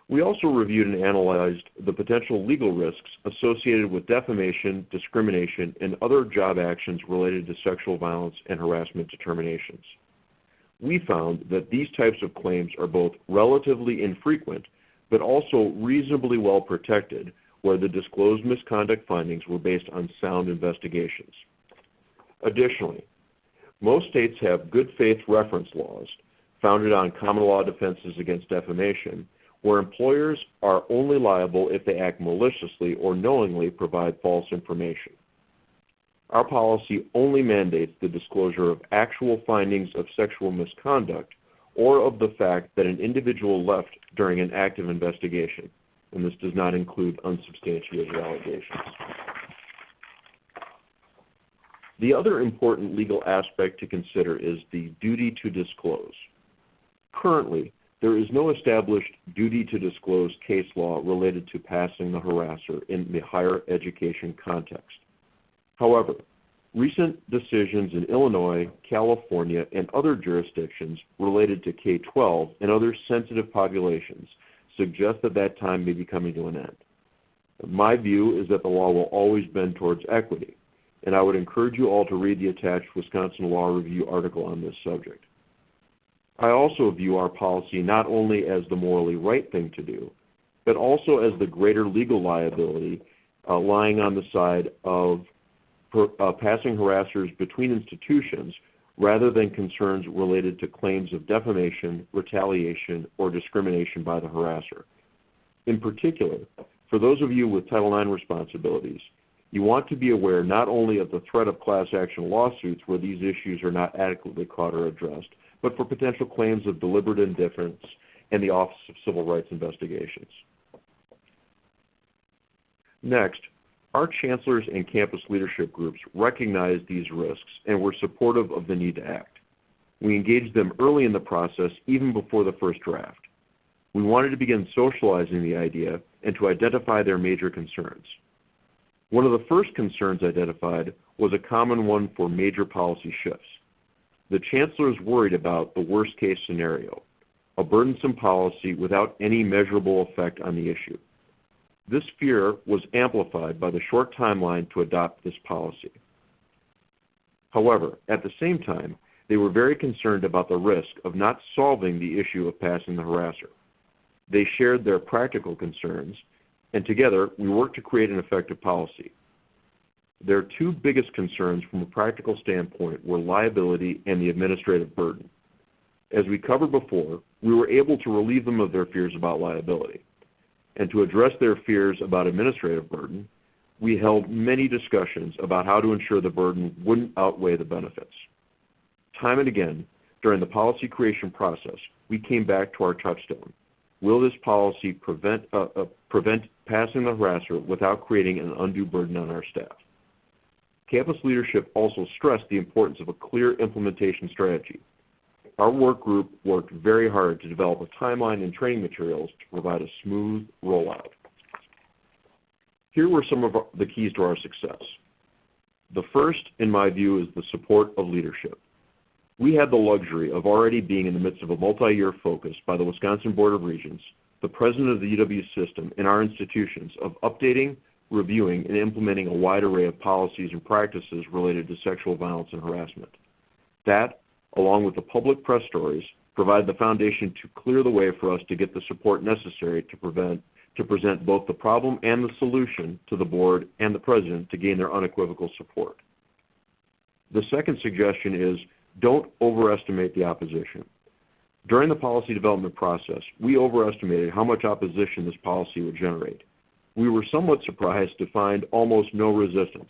We also reviewed and analyzed the potential legal risks associated with defamation, discrimination, and other job actions related to sexual violence and harassment determinations. We found that these types of claims are both relatively infrequent, but also reasonably well protected where the disclosed misconduct findings were based on sound investigations. Additionally, most states have good faith reference laws founded on common law defenses against defamation, where employers are only liable if they act maliciously or knowingly provide false information. Our policy only mandates the disclosure of actual findings of sexual misconduct or of the fact that an individual left during an active investigation, and this does not include unsubstantiated allegations. The other important legal aspect to consider is the duty to disclose. Currently, there is no established duty to disclose case law related to passing the harasser in the higher education context. However, recent decisions in Illinois, California, and other jurisdictions related to K-12 and other sensitive populations suggest that that time may be coming to an end. My view is that the law will always bend towards equity, and I would encourage you all to read the attached Wisconsin Law Review article on this subject. I also view our policy not only as the morally right thing to do, but also as the greater legal liability lying on the side of passing harassers between institutions rather than concerns related to claims of defamation, retaliation, or discrimination by the harasser. In particular, for those of you with Title IX responsibilities, you want to be aware not only of the threat of class action lawsuits where these issues are not adequately caught or addressed, but for potential claims of deliberate indifference and the Office of Civil Rights Investigations. Next, our chancellors and campus leadership groups recognized these risks and were supportive of the need to act. We engaged them early in the process, even before the first draft. We wanted to begin socializing the idea and to identify their major concerns. One of the first concerns identified was a common one for major policy shifts. The chancellors worried about the worst-case scenario, a burdensome policy without any measurable effect on the issue. This fear was amplified by the short timeline to adopt this policy. However, at the same time, they were very concerned about the risk of not solving the issue of passing the harasser. They shared their practical concerns, and together we worked to create an effective policy. Their two biggest concerns from a practical standpoint were liability and the administrative burden. As we covered before, we were able to relieve them of their fears about liability. And to address their fears about administrative burden, we held many discussions about how to ensure the burden wouldn't outweigh the benefits. Time and again, during the policy creation process, we came back to our touchstone. Will this policy prevent passing the harasser without creating an undue burden on our staff? Campus leadership also stressed the importance of a clear implementation strategy. Our work group worked very hard to develop a timeline and training materials to provide a smooth rollout. Here were some of the keys to our success. The first, in my view, is the support of leadership. We had the luxury of already being in the midst of a multi-year focus by the Wisconsin Board of Regents, the president of the UW system, and our institutions of updating, reviewing, and implementing a wide array of policies and practices related to sexual violence and harassment. That, along with the public press stories, provide the foundation to clear the way for us to get the support necessary to present both the problem and the solution to the board and the president to gain their unequivocal support. The second suggestion is Don't overestimate the opposition. During the policy development process, we overestimated how much opposition this policy would generate. We were somewhat surprised to find almost no resistance.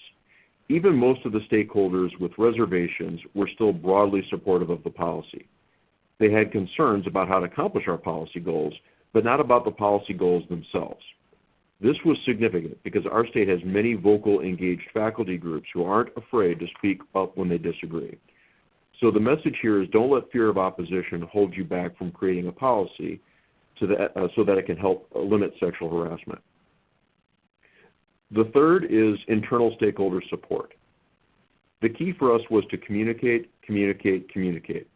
Even most of the stakeholders with reservations were still broadly supportive of the policy. They had concerns about how to accomplish our policy goals, but not about the policy goals themselves. This was significant because our state has many vocal, engaged faculty groups who aren't afraid to speak up when they disagree. So the message here is don't let fear of opposition hold you back from creating a policy so that it can help limit sexual harassment. The third is internal stakeholder support. The key for us was to communicate, communicate, communicate.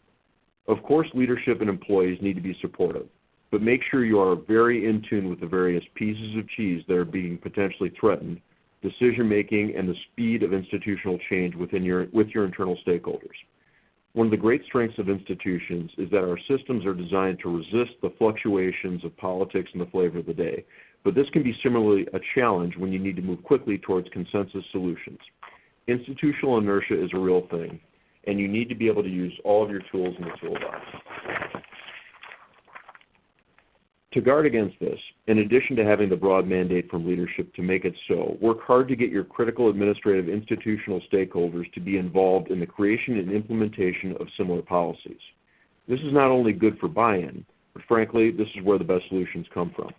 Of course, leadership and employees need to be supportive, but make sure you are very in tune with the various pieces of cheese that are being potentially threatened, decision-making, and the speed of institutional change with your internal stakeholders. One of the great strengths of institutions is that our systems are designed to resist the fluctuations of politics and the flavor of the day, but this can be similarly a challenge when you need to move quickly towards consensus solutions. Institutional inertia is a real thing, and you need to be able to use all of your tools in the toolbox. To guard against this, in addition to having the broad mandate from leadership to make it so, work hard to get your critical administrative institutional stakeholders to be involved in the creation and implementation of similar policies. This is not only good for buy-in, but frankly, this is where the best solutions come from.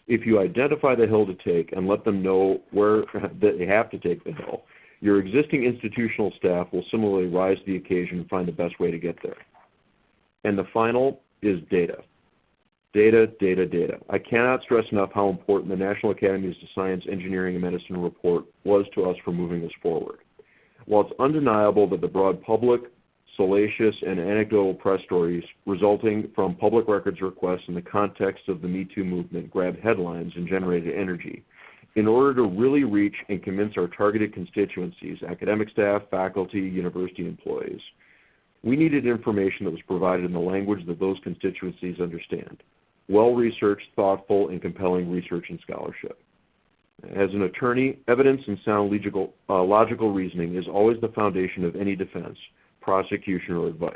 If you identify the hill to take and let them know where they have to take the hill, your existing institutional staff will similarly rise to the occasion and find the best way to get there. And the final is data. Data, data, data. I cannot stress enough how important the National Academies of Science, Engineering, and Medicine report was to us for moving this forward. While it's undeniable that the broad public, salacious, and anecdotal press stories resulting from public records requests in the context of the Me Too movement grabbed headlines and generated energy, in order to really reach and convince our targeted constituencies, academic staff, faculty, university employees, we needed information that was provided in the language that those constituencies understand. Well-researched, thoughtful, and compelling research and scholarship. As an attorney, evidence and sound logical reasoning is always the foundation of any defense, prosecution, or advice.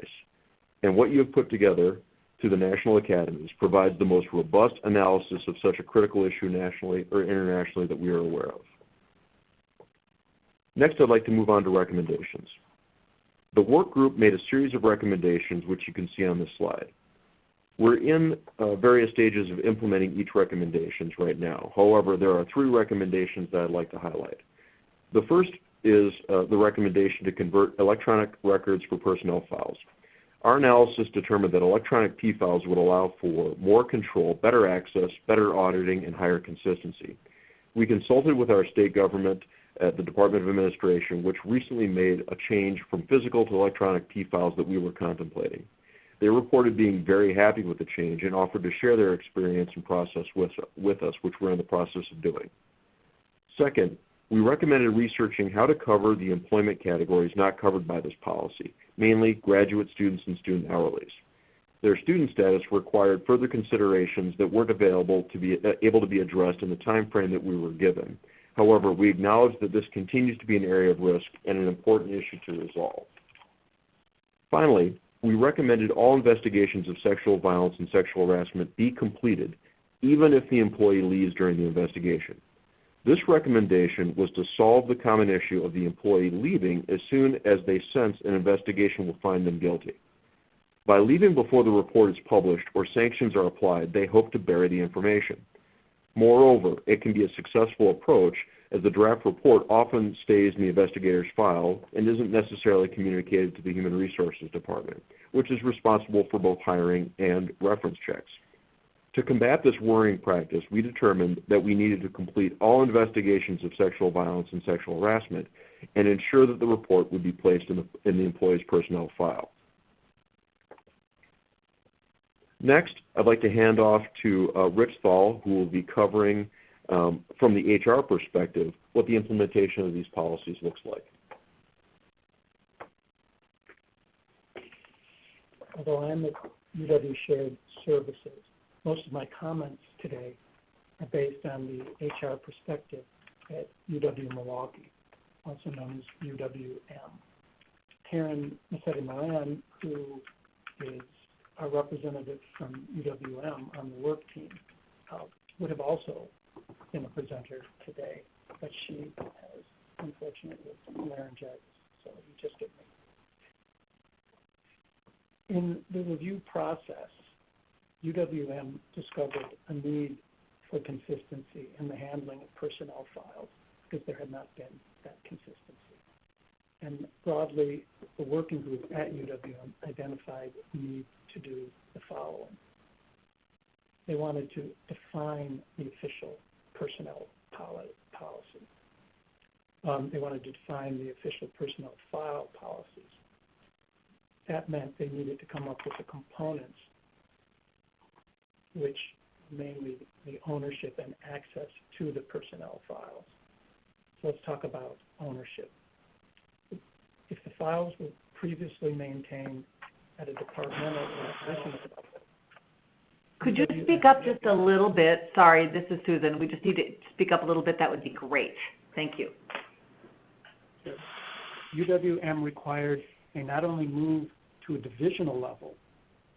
And what you have put together through the National Academies provides the most robust analysis of such a critical issue nationally or internationally that we are aware of. Next, I'd like to move on to recommendations. The work group made a series of recommendations, which you can see on this slide. We're in various stages of implementing each recommendations right now. However, there are 3 recommendations that I'd like to highlight. The first is the recommendation to convert electronic records for personnel files. Our analysis determined that electronic P files would allow for more control, better access, better auditing, and higher consistency. We consulted with our state government at the Department of Administration, which recently made a change from physical to electronic P files that we were contemplating. They reported being very happy with the change and offered to share their experience and process with us, which we're in the process of doing. Second, we recommended researching how to cover the employment categories not covered by this policy, mainly graduate students and student hourlies. Their student status required further considerations that weren't able to be addressed in the time frame that we were given. However, we acknowledge that this continues to be an area of risk and an important issue to resolve. Finally, we recommended all investigations of sexual violence and sexual harassment be completed, even if the employee leaves during the investigation. This recommendation was to solve the common issue of the employee leaving as soon as they sense an investigation will find them guilty. By leaving before the report is published or sanctions are applied, they hope to bury the information. Moreover, it can be a successful approach as the draft report often stays in the investigator's file and isn't necessarily communicated to the Human Resources Department, which is responsible for both hiring and reference checks. To combat this worrying practice, we determined that we needed to complete all investigations of sexual violence and sexual harassment and ensure that the report would be placed in the employee's personnel file. Next, I'd like to hand off to Rich Thal, who will be covering, from the HR perspective, what the implementation of these policies looks like. Although I'm at UW Shared Services, most of my comments today are based on the HR perspective at UW Milwaukee, also known as UWM. Karen Massetti-Moran, who is our representative from UWM on the work team, would have also been a presenter today, but she has, unfortunately, laryngitis, so you just get me. In the review process, UWM discovered a need for consistency in the handling of personnel files because there had not been that consistency. And broadly, the working group at UWM identified the need to do the following. They wanted to define the official personnel policy. They wanted to define the official personnel file policies. That meant they needed to come up with the components, which mainly the ownership and access to the personnel files. So let's talk about ownership. If the files were previously maintained at a departmental or division level. Could you speak up just a little bit? Sorry, this is Susan. We just need to speak up a little bit. That would be great. Thank you. UWM required they not only move to a divisional level,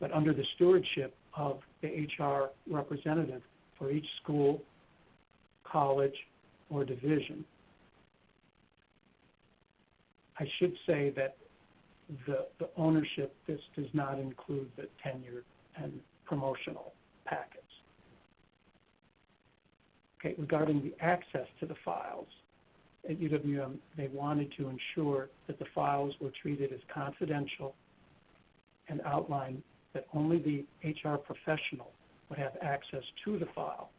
but under the stewardship of the HR representative for each school, college, or division. I should say that the ownership, this does not include the tenure and promotional packets. Okay, regarding the access to the files, at UWM, they wanted to ensure that the files were treated as confidential and outlined that only the HR professional would have access to the file,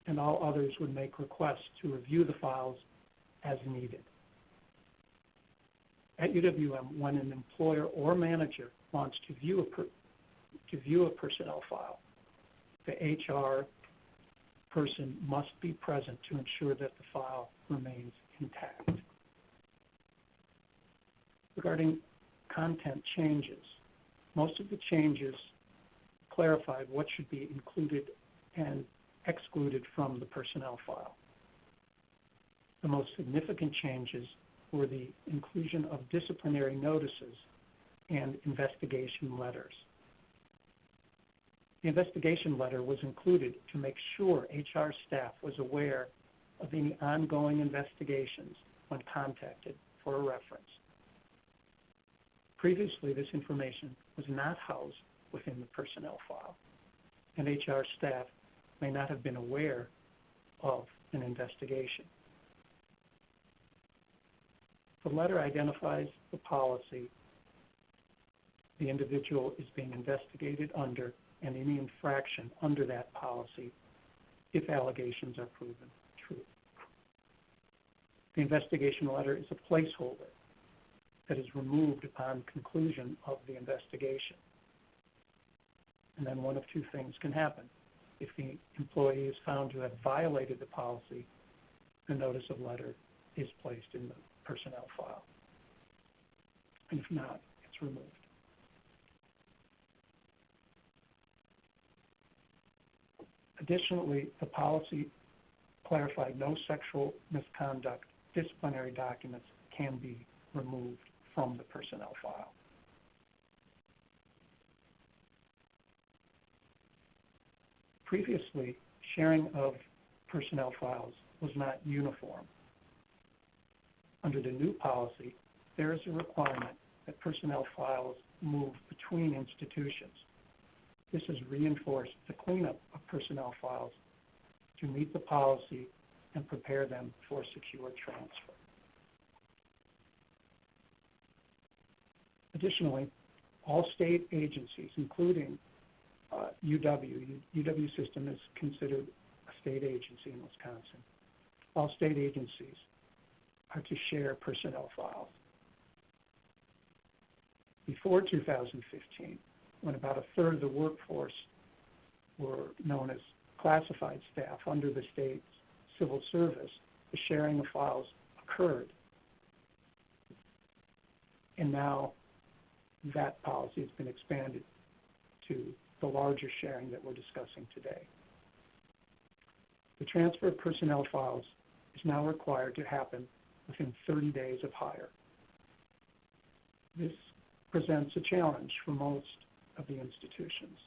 and all others would make requests to review the files as needed. At UWM, when an employer or manager wants to view a personnel file, the HR person must be present to ensure that the file remains intact. Regarding content changes, most of the changes clarified what should be included and excluded from the personnel file. The most significant changes were the inclusion of disciplinary notices and investigation letters. The investigation letter was included to make sure HR staff was aware of any ongoing investigations when contacted for a reference. Previously, this information was not housed within the personnel file, and HR staff may not have been aware of an investigation. The letter identifies the policy the individual is being investigated under and any infraction under that policy if allegations are proven true. The investigation letter is a placeholder that is removed upon conclusion of the investigation. And then one of two things can happen. If the employee is found to have violated the policy, the notice of letter is placed in the personnel file. And if not, it's removed. Additionally, the policy clarified no sexual misconduct disciplinary documents can be removed from the personnel file. Previously, sharing of personnel files was not uniform. Under the new policy, there is a requirement that personnel files move between institutions. This has reinforced the cleanup of personnel files to meet the policy and prepare them for secure transfer. Additionally, all state agencies, including UW system is considered a state agency in Wisconsin. All state agencies are to share personnel files. Before 2015, when about a third of the workforce were known as classified staff under the state's civil service, the sharing of files occurred. And now that policy has been expanded to the larger sharing that we're discussing today. The transfer of personnel files is now required to happen within 30 days of hire. This presents a challenge for most of the institutions,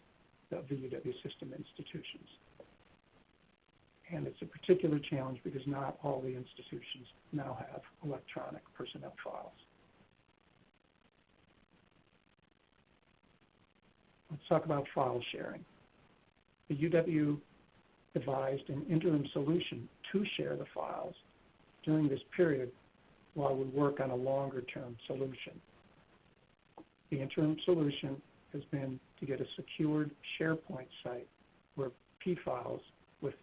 of the UW system institutions. And it's a particular challenge because not all the institutions now have electronic personnel files. Let's talk about file sharing. The UW devised an interim solution to share the files during this period while we work on a longer-term solution. The interim solution has been to get a secured SharePoint site where P-files with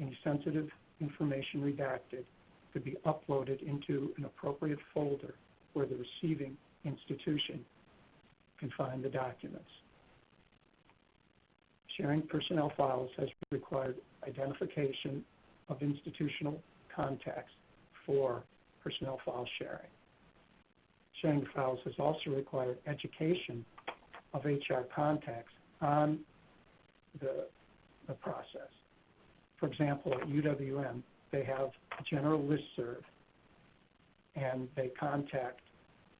any sensitive information redacted could be uploaded into an appropriate folder where the receiving institution can find the documents. Sharing personnel files has required identification of institutional contacts for personnel file sharing. Sharing the files has also required education of HR contacts on the process. For example, at UWM, they have a general listserv, and they contact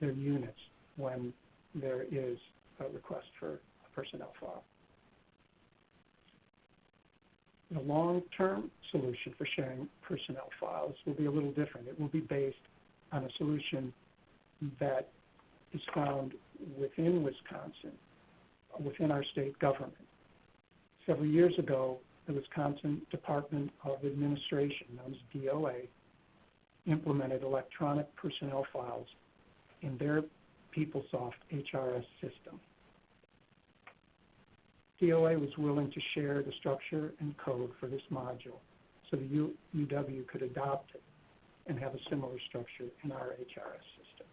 their units when there is a request for a personnel file. The long-term solution for sharing personnel files will be a little different. It will be based on a solution that is found within Wisconsin, within our state government. Several years ago, the Wisconsin Department of Administration, known as DOA, implemented electronic personnel files in their PeopleSoft HRS system. DOA was willing to share the structure and code for this module so the UW could adopt it and have a similar structure in our HRS system.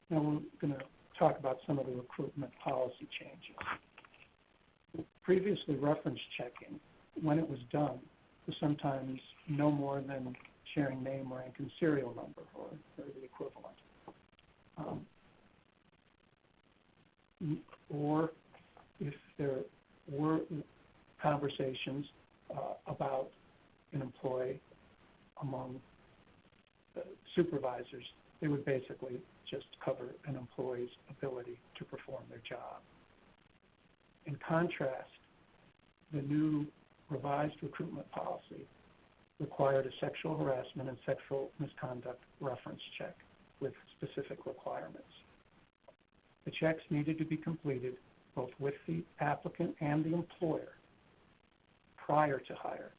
Now we're going to talk about some of the recruitment policy changes. Previously, reference checking, when it was done, was sometimes no more than sharing name, rank, and serial number, or the equivalent. Or if there were conversations about an employee among supervisors, they would basically just cover an employee's ability to perform their job. In contrast, the new revised recruitment policy required a sexual harassment and sexual misconduct reference check with specific requirements. The checks needed to be completed both with the applicant and the employer prior to hire.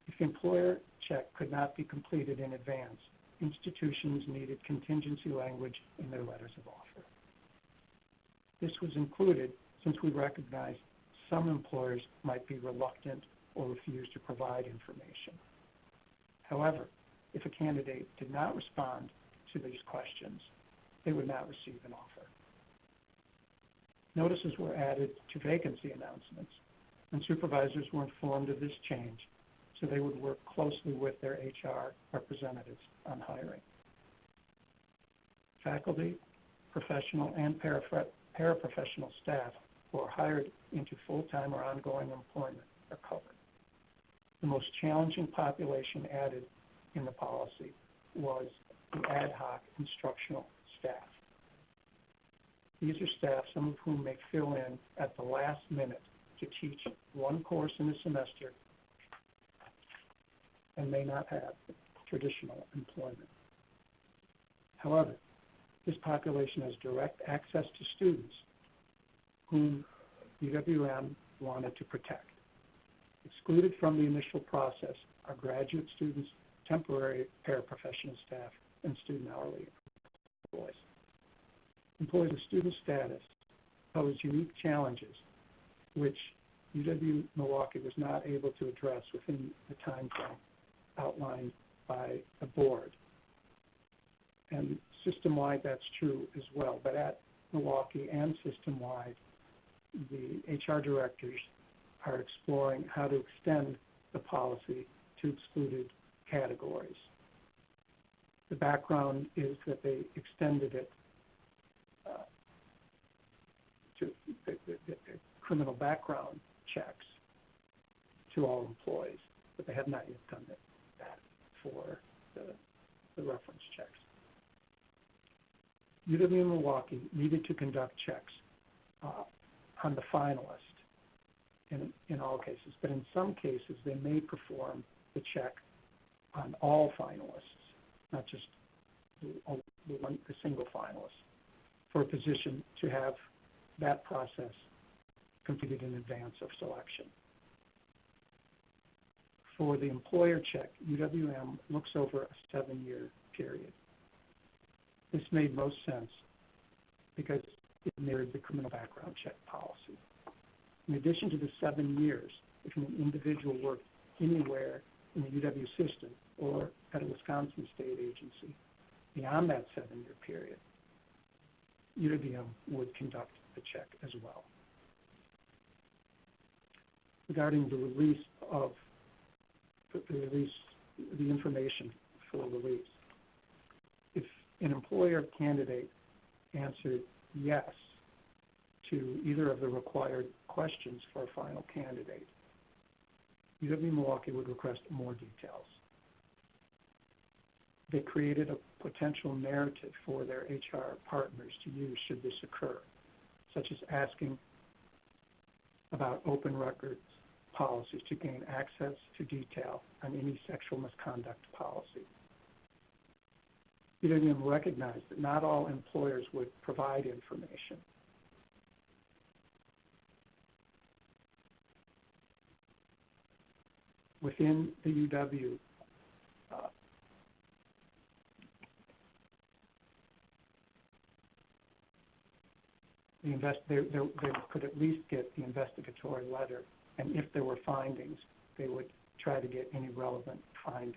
If the employer check could not be completed in advance, institutions needed contingency language in their letters of offer. This was included since we recognized some employers might be reluctant or refuse to provide information. However, if a candidate did not respond to these questions, they would not receive an offer. Notices were added to vacancy announcements, and supervisors were informed of this change, so they would work closely with their HR representatives on hiring. Faculty, professional, and paraprofessional staff who are hired into full-time or ongoing employment are covered. The most challenging population added in the policy was the ad hoc instructional staff. These are staff, some of whom may fill in at the last minute to teach one course in a semester and may not have traditional employment. However, this population has direct access to students whom UWM wanted to protect. Excluded from the initial process are graduate students, temporary paraprofessional staff, and student hourly employees. Employees with student status pose unique challenges which UW-Milwaukee was not able to address within the time frame outlined by the board. And system-wide, that's true as well. But at Milwaukee and system-wide, the HR directors are exploring how to extend the policy to excluded categories. The background is that they extended it to the criminal background checks to all employees, but they have not yet done that for the the reference checks. UW-Milwaukee needed to conduct checks on the finalist in all cases, but in some cases they may perform the check on all finalists, not just the single finalist, for a position to have that process completed in advance of selection. For the employer check, UWM looks over a 7-year period. This made most sense because it mirrored the criminal background check policy. In addition to the 7 years, if an individual worked anywhere in the UW system or at a Wisconsin state agency beyond that 7-year period, UWM would conduct the check as well. Regarding the information for release, if an employer candidate answered yes to either of the required questions for a final candidate, UW-Milwaukee would request more details. They created a potential narrative for their HR partners to use should this occur, such as asking about open records policies to gain access to detail on any sexual misconduct policy. UWM recognized that not all employers would provide information. Within the UW, they could at least get the investigatory letter, and if there were findings, they would try to get any relevant findings.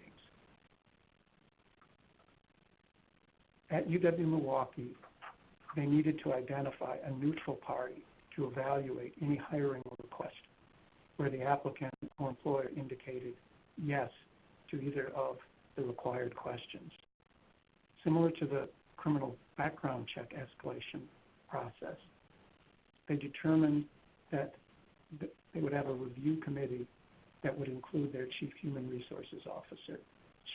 At UW-Milwaukee, they needed to identify a neutral party to evaluate any hiring request where the applicant or employer indicated yes to either of the required questions. Similar to the criminal background check escalation process, they determined that they would have a review committee that would include their chief human resources officer,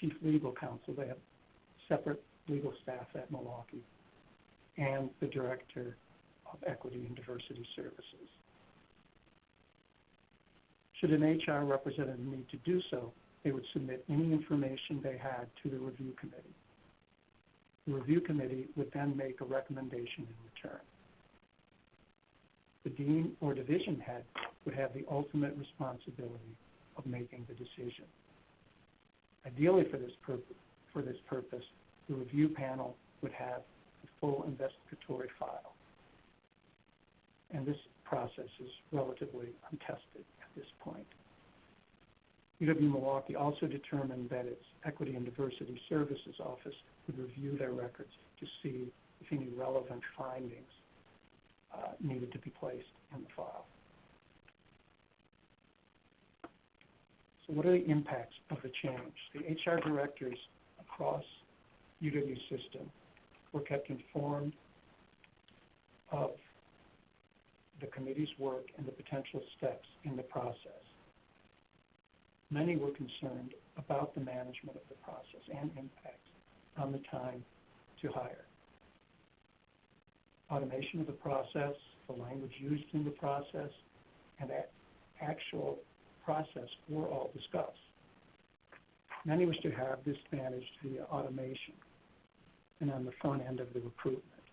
chief legal counsel. They have separate legal staff at Milwaukee, and the director of equity and diversity services. Should an HR representative need to do so, they would submit any information they had to the review committee. The review committee would then make a recommendation in return. The dean or division head would have the ultimate responsibility of making the decision. Ideally, for this purpose, the review panel would have a full investigatory file. And this process is relatively untested at this point. UW-Milwaukee also determined that its Equity and Diversity Services Office would review their records to see if any relevant findings needed to be placed in the file. So what are the impacts of the change? The HR directors across UW system were kept informed of the committee's work and the potential steps in the process. Many were concerned about the management of the process and impacts on the time to hire. Automation of the process, the language used in the process, and that actual process were all discussed. Many wish to have this managed via automation and on the front end of the recruitment.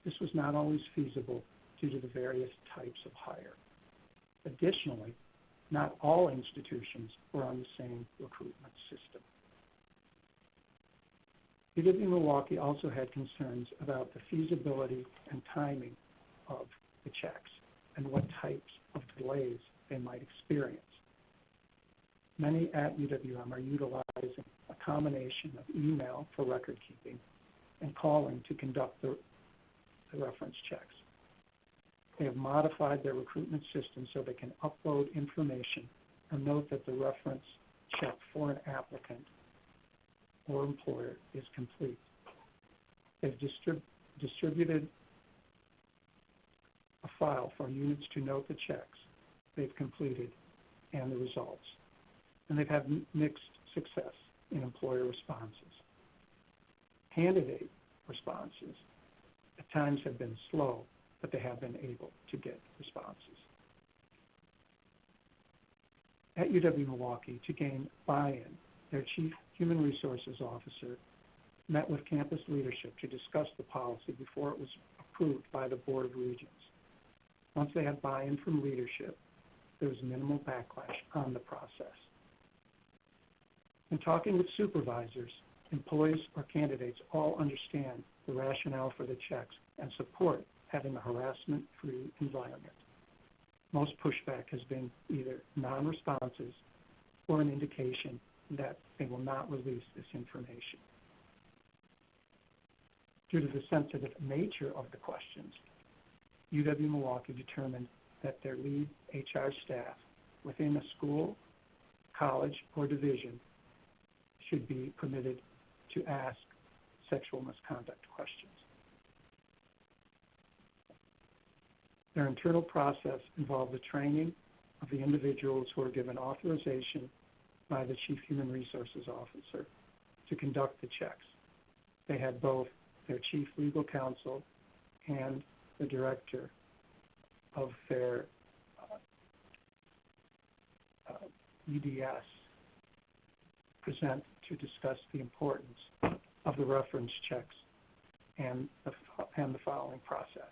This was not always feasible due to the various types of hire. Additionally, not all institutions were on the same recruitment system. UW-Milwaukee also had concerns about the feasibility and timing of the checks and what types of delays they might experience. Many at UWM are utilizing a combination of email for record keeping and calling to conduct the reference checks. They have modified their recruitment system so they can upload information or note that the reference check for an applicant or employer is complete. They've distributed a file for units to note the checks they've completed and the results. And they've had mixed success. in employer responses. Candidate responses at times have been slow, but they have been able to get responses. At UW-Milwaukee, to gain buy-in, their Chief Human Resources Officer met with campus leadership to discuss the policy before it was approved by the Board of Regents. Once they had buy-in from leadership, there was minimal backlash on the process. In talking with supervisors, employees or candidates all understand the rationale for the checks and support having a harassment-free environment. Most pushback has been either non-responses or an indication that they will not release this information. Due to the sensitive nature of the questions, UW-Milwaukee determined that their lead HR staff within a school, college, or division should be permitted to ask sexual misconduct questions. Their internal process involved the training of the individuals who are given authorization by the Chief Human Resources Officer to conduct the checks. They had both their Chief Legal Counsel and the Director of their EDS present to discuss the importance of the reference checks and the following process.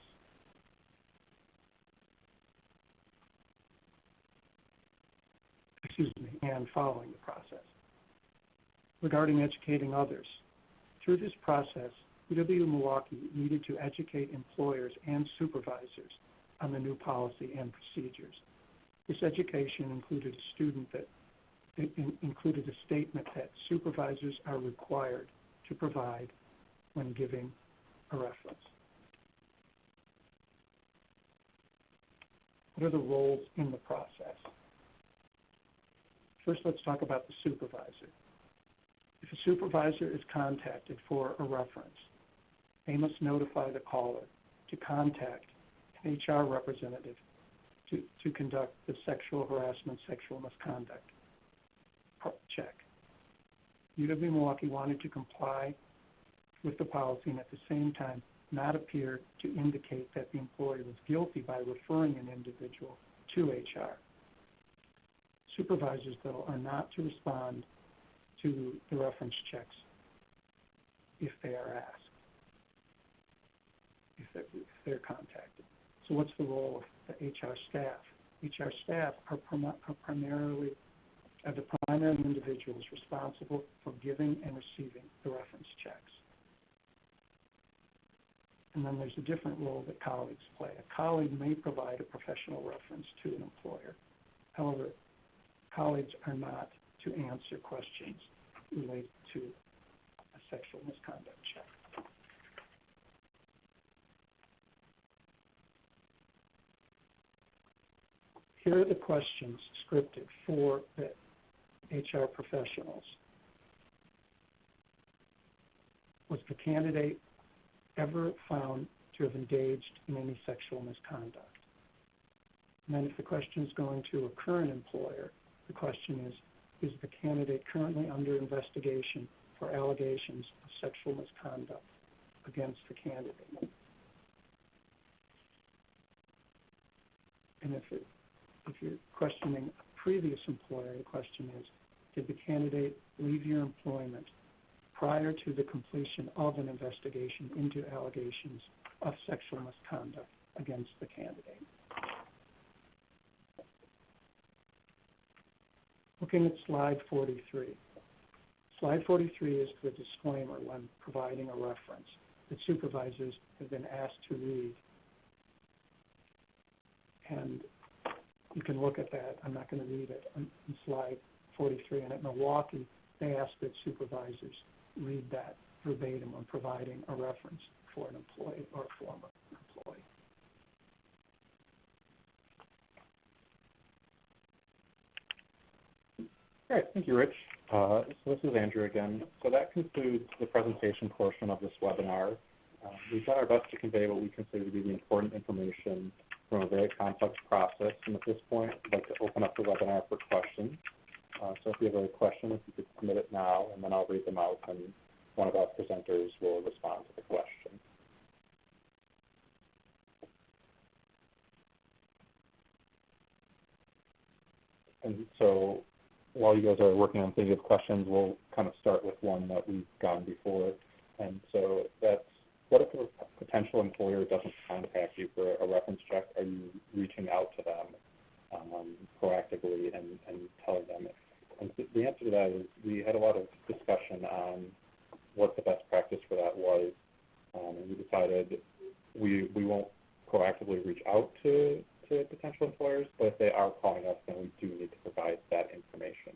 And following the process. Regarding educating others, through this process, UW-Milwaukee needed to educate employers and supervisors on the new policy and procedures. This education included included a statement that supervisors are required to provide when giving a reference. What are the roles in the process? First, let's talk about the supervisor. If a supervisor is contacted for a reference, they must notify the caller to contact an HR representative to conduct the sexual harassment, sexual misconduct check. UW-Milwaukee wanted to comply with the policy and at the same time not appear to indicate that the employee was guilty by referring an individual to HR. Supervisors, though, are not to respond to the reference checks if they are asked, if they're contacted. So what's the role of the HR staff? HR staff are primarily the primary individuals responsible for giving and receiving the reference checks. And then there's a different role that colleagues play. A colleague may provide a professional reference to an employer. However, colleagues are not to answer questions related to a sexual misconduct check. Here are the questions scripted for the HR professionals. Was the candidate ever found to have engaged in any sexual misconduct? And then if the question is going to a current employer, the question is the candidate currently under investigation for allegations of sexual misconduct against the candidate? And if you're questioning a previous employer, the question is, did the candidate leave your employment prior to the completion of an investigation into allegations of sexual misconduct against the candidate? Looking at slide 43. Slide 43 is the disclaimer when providing a reference that supervisors have been asked to read. And you can look at that. I'm not going to read it on slide 43. And at Milwaukee, they ask that supervisors read that verbatim when providing a reference for an employee or a former employee. All right, thank you, Rich. So this is Andrew again. So that concludes the presentation portion of this webinar. We've done our best to convey what we consider to be the important information from a very complex process. And at this point, I'd like to open up the webinar for questions. So if you have a question, if you could submit it now, and then I'll read them out, and one of our presenters will respond to the question. And so while you guys are working on thinking of questions, we'll kind of start with one that we've gotten before. And so that's, what if a potential employer doesn't contact you for a reference check? Are you reaching out to them proactively and telling them? And the answer to that is we had a lot of discussion on what the best practice for that was. And we decided we won't proactively reach out to potential employers, but if they are calling us, then we do need to provide that information.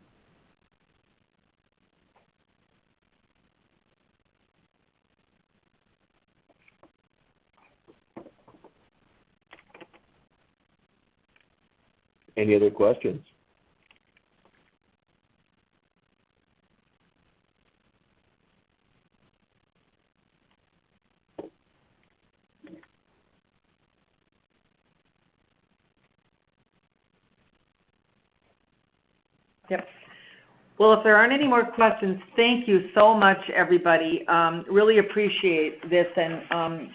Any other questions? Yep. Well, if there aren't any more questions, thank you so much, everybody. Really appreciate this, and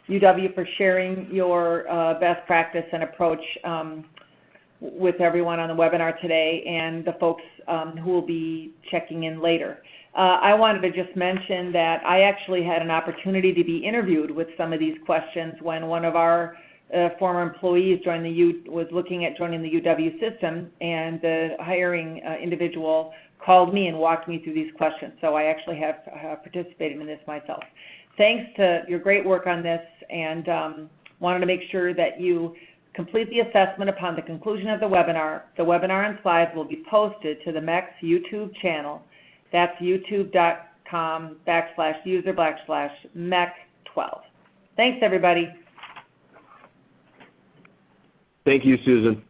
UW for sharing your best practice and approach with everyone on the webinar today and the folks who will be checking in later. I wanted to just mention that I actually had an opportunity to be interviewed with some of these questions when one of our former employees was looking at joining the UW system, and the hiring individual called me and walked me through these questions. So I actually have participated in this myself. Thanks to your great work on this, and wanted to make sure that you complete the assessment upon the conclusion of the webinar. The webinar and slides will be posted to the MEC's YouTube channel. That's youtube.com/user/MEC12. Thanks, everybody. Thank you, Susan.